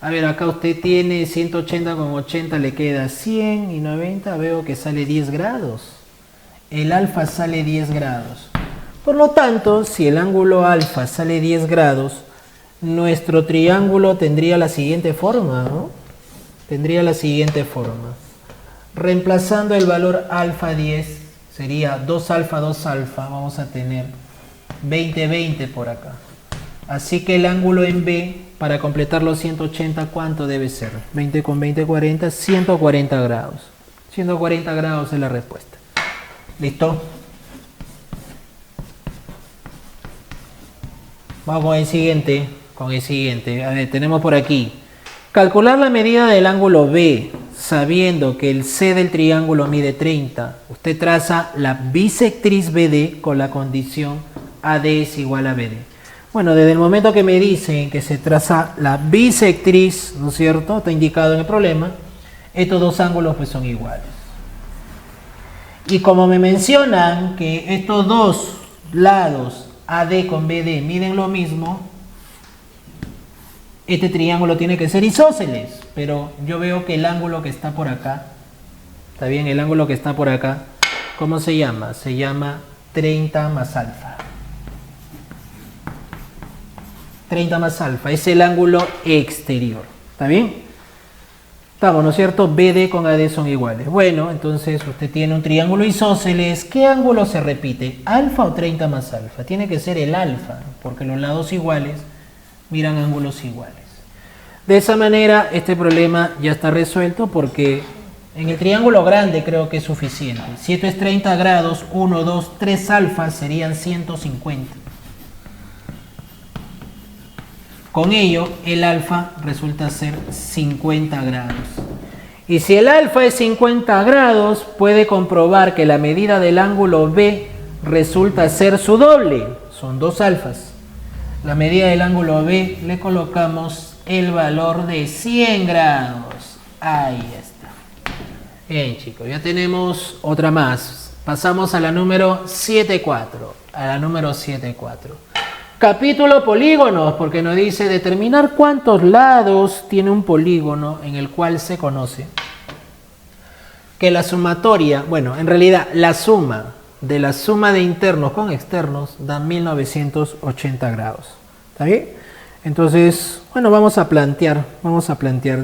A ver, acá usted tiene 180 con 80, le queda 100 y 90, veo que sale 10 grados. El alfa sale 10 grados. Por lo tanto, si el ángulo alfa sale 10 grados, nuestro triángulo tendría la siguiente forma, ¿no? Tendría la siguiente forma. Reemplazando el valor alfa 10, sería 2 alfa, vamos a tener 20, 20 por acá. Así que el ángulo en B, para completar los 180, ¿cuánto debe ser? 20 con 20, 40, 140 grados. 140 grados es la respuesta. ¿Listo? Vamos con el siguiente. A ver, tenemos por aquí. Calcular la medida del ángulo B. sabiendo que el C del triángulo mide 30, usted traza la bisectriz BD con la condición AD es igual a BD. Bueno, desde el momento que me dicen que se traza la bisectriz, ¿no es cierto? Está indicado en el problema, estos dos ángulos pues son iguales. Y como me mencionan que estos dos lados AD con BD miden lo mismo, este triángulo tiene que ser isósceles, pero yo veo que el ángulo que está por acá, ¿está bien? El ángulo que está por acá, ¿cómo se llama? Se llama 30 más alfa. 30 más alfa, es el ángulo exterior, ¿está bien? Estamos, ¿no es cierto? BD con AD son iguales. Bueno, entonces usted tiene un triángulo isósceles. ¿Qué ángulo se repite? ¿Alfa o 30 más alfa? Tiene que ser el alfa, porque los lados iguales miran ángulos iguales. De esa manera, este problema ya está resuelto porque en el triángulo grande creo que es suficiente. Si esto es 30 grados, 1, 2, 3 alfas serían 150. Con ello, el alfa resulta ser 50 grados. Y si el alfa es 50 grados, puede comprobar que la medida del ángulo B resulta ser su doble. Son 2 alfas. La medida del ángulo B le colocamos el valor de 100 grados. Ahí está. Bien, chicos, ya tenemos otra más. Pasamos a la número 7.4. A la número 7.4. Capítulo polígonos, porque nos dice determinar cuántos lados tiene un polígono en el cual se conoce que la sumatoria, bueno, en realidad la suma de la suma de internos con externos da 1980 grados. ¿Está bien? Entonces, bueno, vamos a plantear,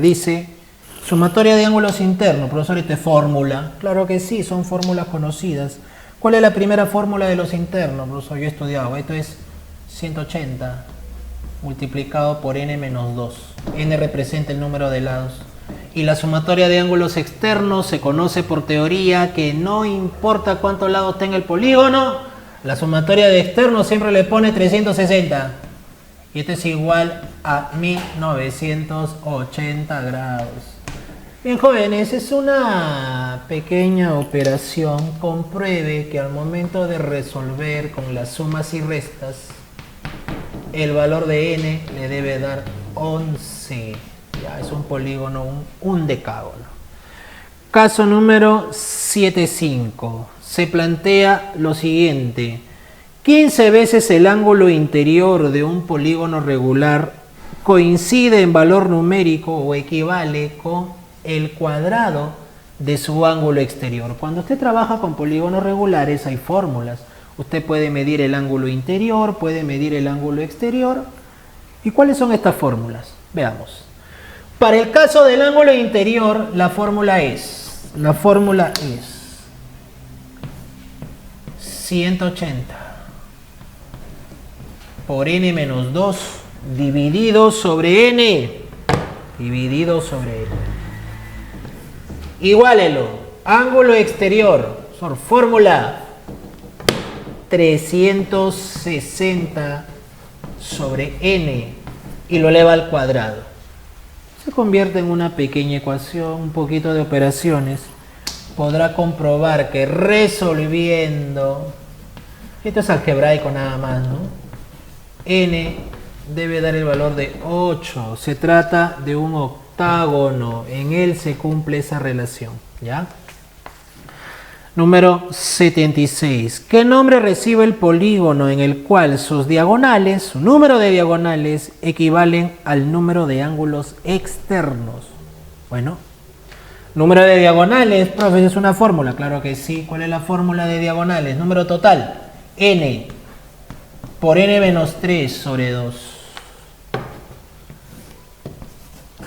dice, sumatoria de ángulos internos, profesor, ¿esta es fórmula? Claro que sí, son fórmulas conocidas. ¿Cuál es la primera fórmula de los internos, profesor? Yo he estudiado, esto es 180 multiplicado por n menos 2. N representa el número de lados. Y la sumatoria de ángulos externos se conoce por teoría que no importa cuántos lados tenga el polígono, la sumatoria de externos siempre le pone 360. Y esto es igual a 1980 grados. Bien, jóvenes, es una pequeña operación. Compruebe que al momento de resolver con las sumas y restas, el valor de n le debe dar 11. Ya, es un polígono, un decágono. Caso número 7.5. Se plantea lo siguiente. 15 veces el ángulo interior de un polígono regular coincide en valor numérico o equivale con el cuadrado de su ángulo exterior. Cuando usted trabaja con polígonos regulares hay fórmulas. Usted puede medir el ángulo interior, puede medir el ángulo exterior. ¿Y cuáles son estas fórmulas? Veamos. Para el caso del ángulo interior, la fórmula es 180 por n menos 2 dividido sobre n. Iguálelo. Ángulo exterior. Fórmula 360 sobre n y lo eleva al cuadrado. Se convierte en una pequeña ecuación, un poquito de operaciones. Podrá comprobar que resolviendo, esto es algebraico nada más, ¿no? N debe dar el valor de 8. Se trata de un octágono. En él se cumple esa relación, ¿ya? Número 76. ¿Qué nombre recibe el polígono en el cual sus diagonales, su número de diagonales, equivalen al número de ángulos externos? Bueno, número de diagonales, profe, ¿es una fórmula? Claro que sí. ¿Cuál es la fórmula de diagonales? Número total, n por n menos 3 sobre 2.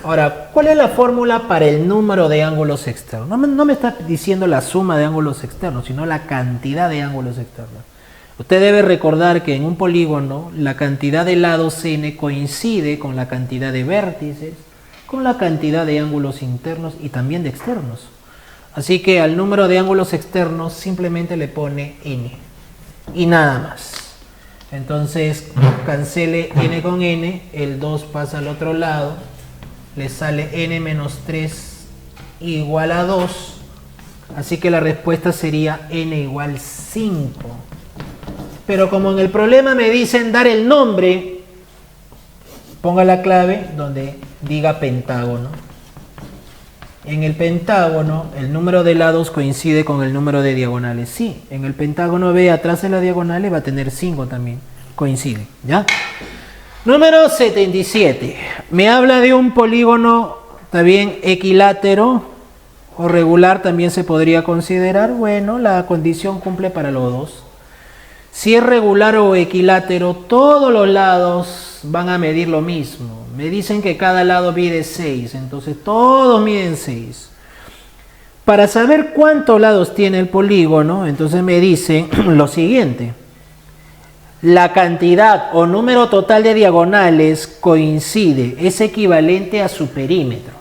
Ahora, ¿cuál es la fórmula para el número de ángulos externos? No me está diciendo la suma de ángulos externos, sino la cantidad de ángulos externos. Usted debe recordar que en un polígono la cantidad de lados n coincide con la cantidad de vértices, con la cantidad de ángulos internos y también de externos. Así que al número de ángulos externos simplemente le pone n y nada más. Entonces cancele n con n, el 2 pasa al otro lado. Le sale n menos 3 igual a 2. Así que la respuesta sería n igual 5. Pero como en el problema me dicen dar el nombre, ponga la clave donde diga pentágono. En el pentágono, el número de lados coincide con el número de diagonales. Sí, en el pentágono B, atrás de las diagonales, va a tener 5 también. Coincide, ¿ya? Número 77. Me habla de un polígono, también equilátero o regular, también se podría considerar. Bueno, la condición cumple para los dos. Si es regular o equilátero, todos los lados van a medir lo mismo. Me dicen que cada lado mide 6, entonces todos miden 6. Para saber cuántos lados tiene el polígono, entonces me dicen lo siguiente. La cantidad o número total de diagonales coincide, es equivalente a su perímetro.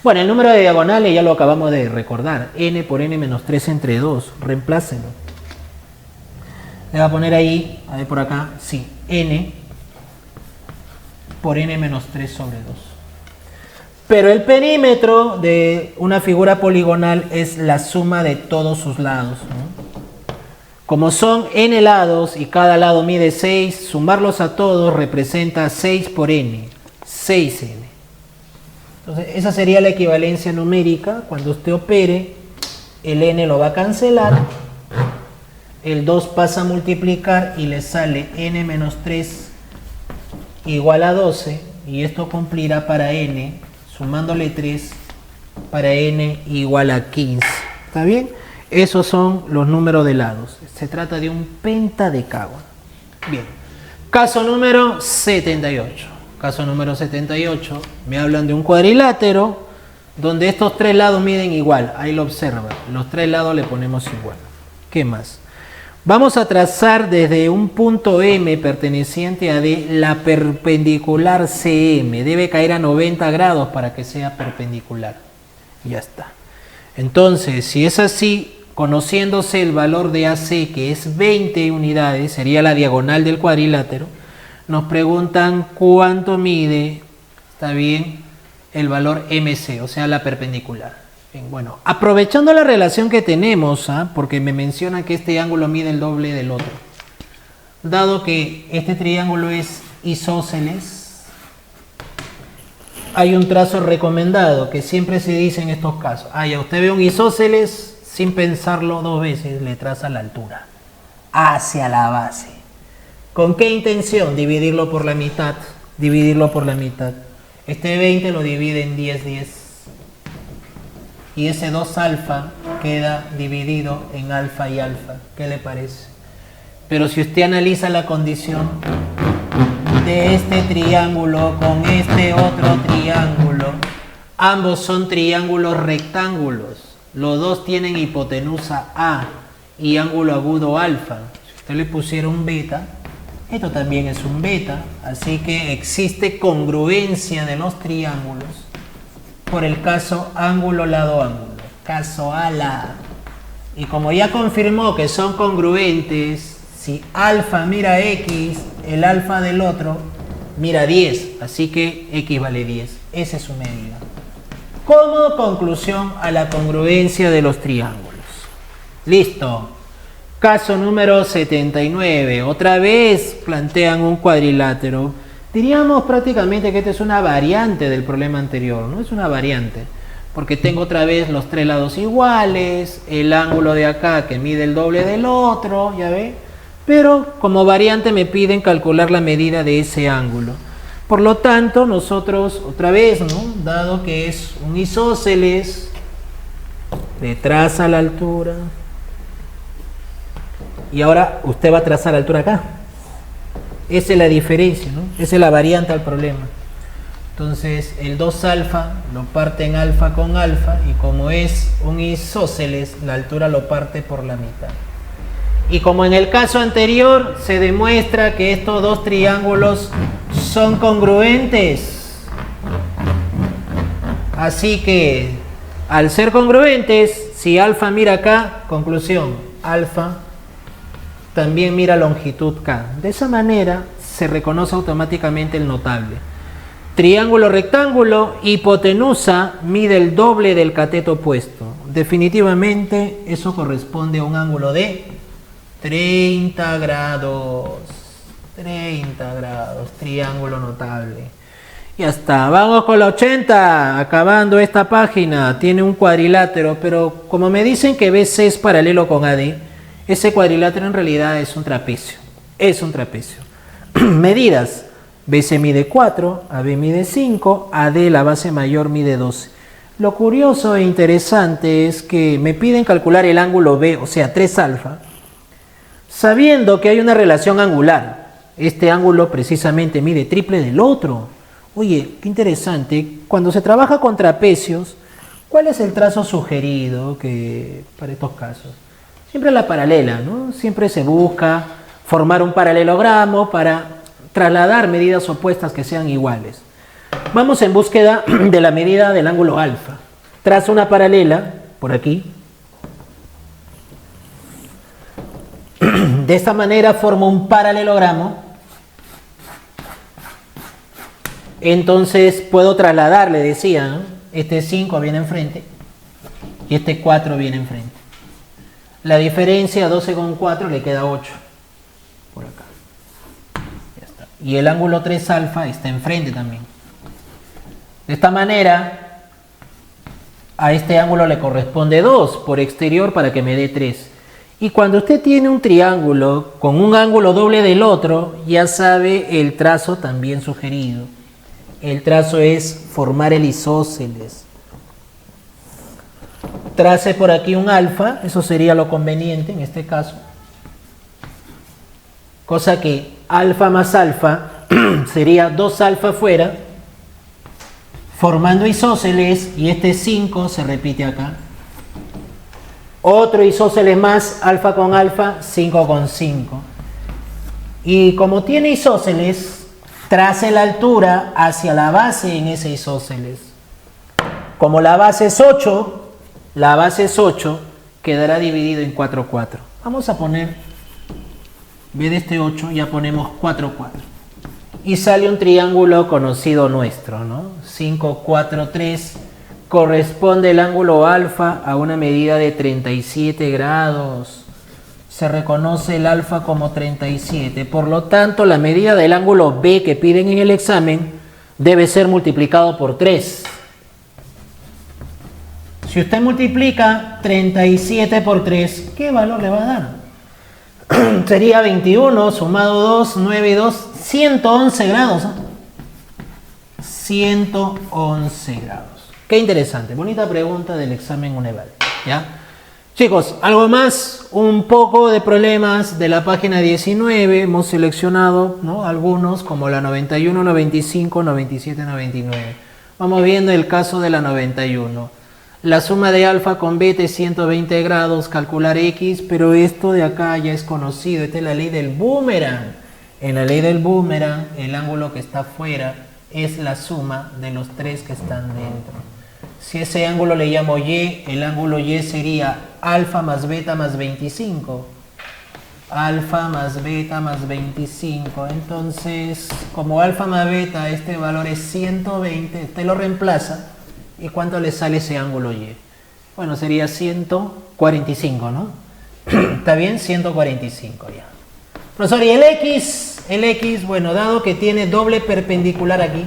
Bueno, el número de diagonales ya lo acabamos de recordar. N por n menos 3 entre 2. Reemplácenlo. Le voy a poner ahí, a ver por acá, sí, n por n menos 3 sobre 2. Pero el perímetro de una figura poligonal es la suma de todos sus lados, ¿no? Como son n lados y cada lado mide 6, sumarlos a todos representa 6 por n, 6n. Entonces, esa sería la equivalencia numérica. Cuando usted opere, el n lo va a cancelar. El 2 pasa a multiplicar y le sale n menos 3 igual a 12. Y esto cumplirá para n, sumándole 3, para n igual a 15. ¿Está bien? Esos son los números de lados. Se trata de un pentadecágono. Bien. Caso número 78. Caso número 78. Me hablan de un cuadrilátero donde estos tres lados miden igual. Ahí lo observa. Los tres lados le ponemos igual. ¿Qué más? Vamos a trazar desde un punto M perteneciente a D la perpendicular CM. Debe caer a 90 grados para que sea perpendicular. Ya está. Entonces, si es así, conociéndose el valor de AC, que es 20 unidades, sería la diagonal del cuadrilátero, nos preguntan cuánto mide, está bien, el valor MC, o sea, la perpendicular. Bien, bueno, aprovechando la relación que tenemos, porque me menciona que este ángulo mide el doble del otro, dado que este triángulo es isósceles, hay un trazo recomendado que siempre se dice en estos casos. Ya usted ve un isósceles, sin pensarlo dos veces, le traza la altura hacia la base. ¿Con qué intención? Dividirlo por la mitad. Dividirlo por la mitad. Este 20 lo divide en 10, 10. Y ese 2 alfa queda dividido en alfa y alfa. ¿Qué le parece? Pero si usted analiza la condición de este triángulo con este otro triángulo, ambos son triángulos rectángulos. Los dos tienen hipotenusa A y ángulo agudo alfa. Si usted le pusiera un beta, esto también es un beta, así que existe congruencia de los triángulos por el caso ángulo-lado-ángulo, caso A-la. Y como ya confirmó que son congruentes, si alfa mira X, el alfa del otro mira 10, así que X vale 10. Esa es su medida. Como conclusión a la congruencia de los triángulos. Listo. Caso número 79. Otra vez plantean un cuadrilátero. Diríamos prácticamente que esta es una variante del problema anterior, ¿no? Es una variante. Porque tengo otra vez los tres lados iguales, el ángulo de acá que mide el doble del otro, ¿ya ve? Pero como variante me piden calcular la medida de ese ángulo. Por lo tanto, nosotros, otra vez, ¿no? Dado que es un isósceles, le traza la altura. Y ahora usted va a trazar la altura acá. Esa es la diferencia, ¿no? Esa es la variante al problema. Entonces, el 2 alfa lo parte en alfa con alfa. Y como es un isósceles, la altura lo parte por la mitad. Y como en el caso anterior, se demuestra que estos dos triángulos son congruentes. Así que, al ser congruentes, si alfa mira acá, conclusión, alfa también mira longitud K. De esa manera se reconoce automáticamente el notable. Triángulo rectángulo, hipotenusa mide el doble del cateto opuesto. Definitivamente eso corresponde a un ángulo de 30 grados. 30 grados, triángulo notable. Ya está, vamos con la 80, acabando esta página. Tiene un cuadrilátero, pero como me dicen que BC es paralelo con AD, ese cuadrilátero en realidad es un trapecio. Es un trapecio. Medidas. BC mide 4, AB mide 5, AD la base mayor mide 12. Lo curioso e interesante es que me piden calcular el ángulo B, o sea 3 alfa, sabiendo que hay una relación angular. Este ángulo precisamente mide triple del otro. Oye, qué interesante. Cuando se trabaja con trapecios, ¿cuál es el trazo sugerido para estos casos? Siempre la paralela, ¿no? Siempre se busca formar un paralelogramo para trasladar medidas opuestas que sean iguales. Vamos en búsqueda de la medida del ángulo alfa. Trazo una paralela por aquí. De esta manera formo un paralelogramo. Entonces puedo trasladar, le decía, ¿no? Este 5 viene enfrente y este 4 viene enfrente. La diferencia, 12 con 4, le queda 8. Por acá. Ya está. Y el ángulo 3 alfa está enfrente también. De esta manera, a este ángulo le corresponde 2 por exterior para que me dé 3. Y cuando usted tiene un triángulo con un ángulo doble del otro, ya sabe el trazo también sugerido. El trazo es formar el isósceles. Trace por aquí un alfa, eso sería lo conveniente en este caso. Cosa que alfa más alfa sería 2 alfa afuera, formando isósceles, y este 5 se repite acá. Otro isósceles más, alfa con alfa, 5 con 5. Y como tiene isósceles, trace la altura hacia la base en ese isósceles. Como la base es 8, quedará dividido en 4, 4. Vamos a poner, en vez de este 8, ya ponemos 4, 4. Y sale un triángulo conocido nuestro, ¿no? 5, 4, 3. Corresponde el ángulo alfa a una medida de 37 grados. Se reconoce el alfa como 37. Por lo tanto, la medida del ángulo B que piden en el examen debe ser multiplicado por 3. Si usted multiplica 37 por 3, ¿qué valor le va a dar? Sería 21 sumado 2, 9 y 2, 111 grados. ¿Eh? 111 grados. Qué interesante, bonita pregunta del examen UNEVAL, ¿ya? Chicos, algo más, un poco de problemas de la página 19, hemos seleccionado, ¿no?, algunos como la 91, 95, 97, 99. Vamos viendo el caso de la 91. La suma de alfa con beta es 120 grados, calcular x, pero esto de acá ya es conocido, esta es la ley del boomerang. En la ley del boomerang, el ángulo que está afuera es la suma de los 3 que están dentro. Si ese ángulo le llamo y, el ángulo y sería alfa más beta más 25. Alfa más beta más 25. Entonces, como alfa más beta, este valor es 120, usted lo reemplaza. ¿Y cuánto le sale ese ángulo y? Bueno, sería 145, ¿no? ¿Está bien? 145 ya. Profesor, ¿y el x? El x, bueno, dado que tiene doble perpendicular aquí,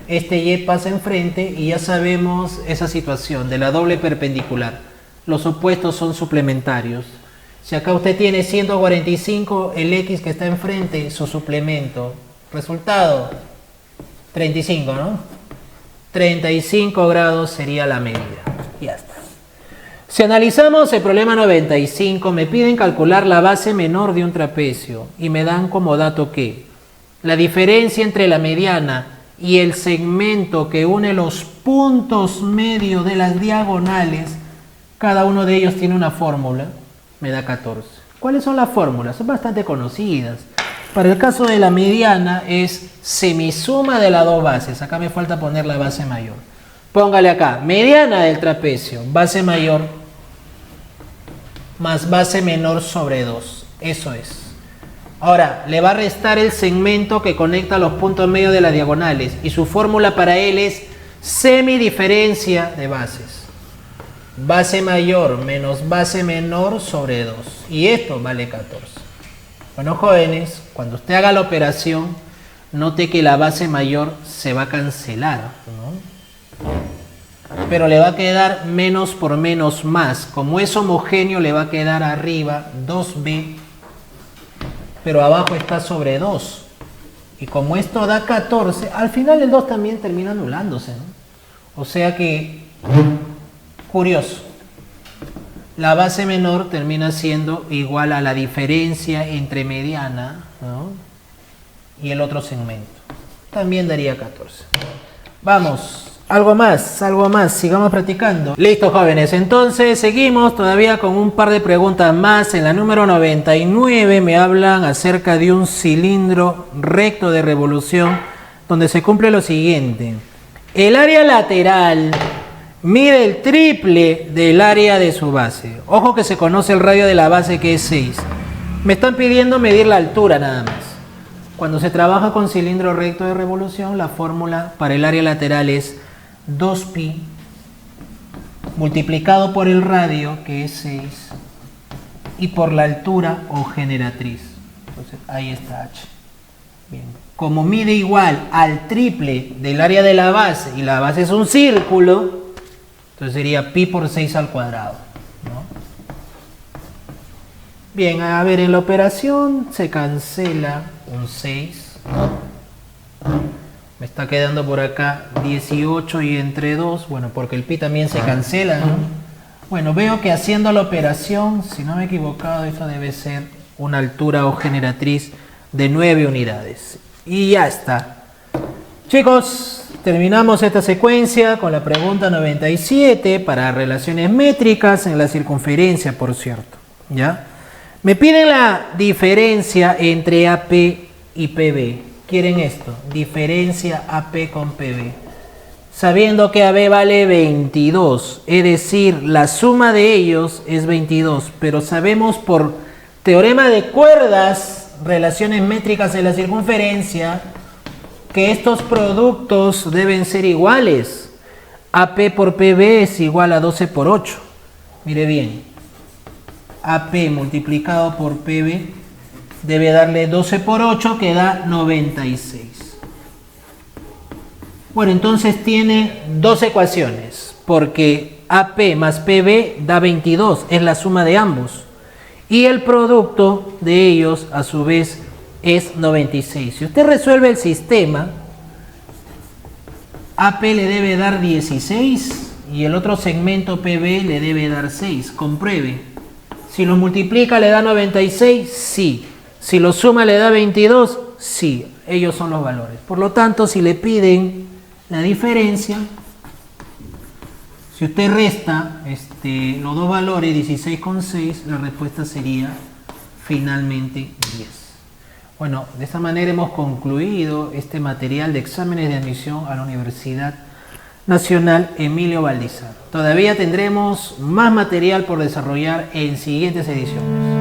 este y pasa enfrente y ya sabemos esa situación de la doble perpendicular. Los opuestos son suplementarios. Si acá usted tiene 145, el x que está enfrente, su suplemento. Resultado, 35, ¿no? 35 grados sería la medida. Ya está. Si analizamos el problema 95, me piden calcular la base menor de un trapecio y me dan como dato que la diferencia entre la mediana y el segmento que une los puntos medios de las diagonales, cada uno de ellos tiene una fórmula, me da 14. ¿Cuáles son las fórmulas? Son bastante conocidas. Para el caso de la mediana es semisuma de las dos bases. Acá me falta poner la base mayor. Póngale acá, mediana del trapecio, base mayor más base menor sobre 2. Eso es. Ahora, le va a restar el segmento que conecta los puntos medios de las diagonales. Y su fórmula para él es semidiferencia de bases. Base mayor menos base menor sobre 2. Y esto vale 14. Bueno, jóvenes, cuando usted haga la operación, note que la base mayor se va a cancelar, ¿no? Pero le va a quedar menos por menos más. Como es homogéneo, le va a quedar arriba 2b, pero abajo está sobre 2. Y como esto da 14, al final el 2 también termina anulándose, ¿no? O sea que, curioso, la base menor termina siendo igual a la diferencia entre mediana, ¿no?, y el otro segmento. También daría 14. Vamos, algo más, sigamos practicando. Listo, jóvenes, entonces seguimos todavía con un par de preguntas más. En la número 99 me hablan acerca de un cilindro recto de revolución donde se cumple lo siguiente. El área lateral mide el triple del área de su base. Ojo que se conoce el radio de la base, que es 6. Me están pidiendo medir la altura nada más. Cuando se trabaja con cilindro recto de revolución, la fórmula para el área lateral es 2pi multiplicado por el radio, que es 6, y por la altura o generatriz. Entonces ahí está H. Bien. Como mide igual al triple del área de la base, y la base es un círculo, entonces sería pi por 6 al cuadrado, ¿no? Bien, a ver, en la operación se cancela un 6, ¿no? Me está quedando por acá 18 y entre 2, bueno, porque el pi también se cancela, ¿no? Bueno, veo que haciendo la operación, si no me he equivocado, esto debe ser una altura o generatriz de 9 unidades. Y ya está. Chicos, terminamos esta secuencia con la pregunta 97 para relaciones métricas en la circunferencia, por cierto, ¿ya? Me piden la diferencia entre AP y PB. ¿Quieren esto? Diferencia AP con PB. Sabiendo que AB vale 22, es decir, la suma de ellos es 22, pero sabemos por teorema de cuerdas, relaciones métricas en la circunferencia, que estos productos deben ser iguales. AP por PB es igual a 12 por 8. Mire bien. AP multiplicado por PB debe darle 12 por 8, que da 96. Bueno, entonces tiene dos ecuaciones, porque AP más PB da 22, es la suma de ambos. Y el producto de ellos, a su vez, es 96. Si usted resuelve el sistema, AP le debe dar 16 y el otro segmento PB le debe dar 6. Compruebe. Si lo multiplica le da 96, sí. Si lo suma le da 22, sí. Ellos son los valores. Por lo tanto, si le piden la diferencia, si usted resta los dos valores, 16 con 6, la respuesta sería finalmente 10. Bueno, de esta manera hemos concluido este material de exámenes de admisión a la Universidad Nacional Emilio Valdizar. Todavía tendremos más material por desarrollar en siguientes ediciones.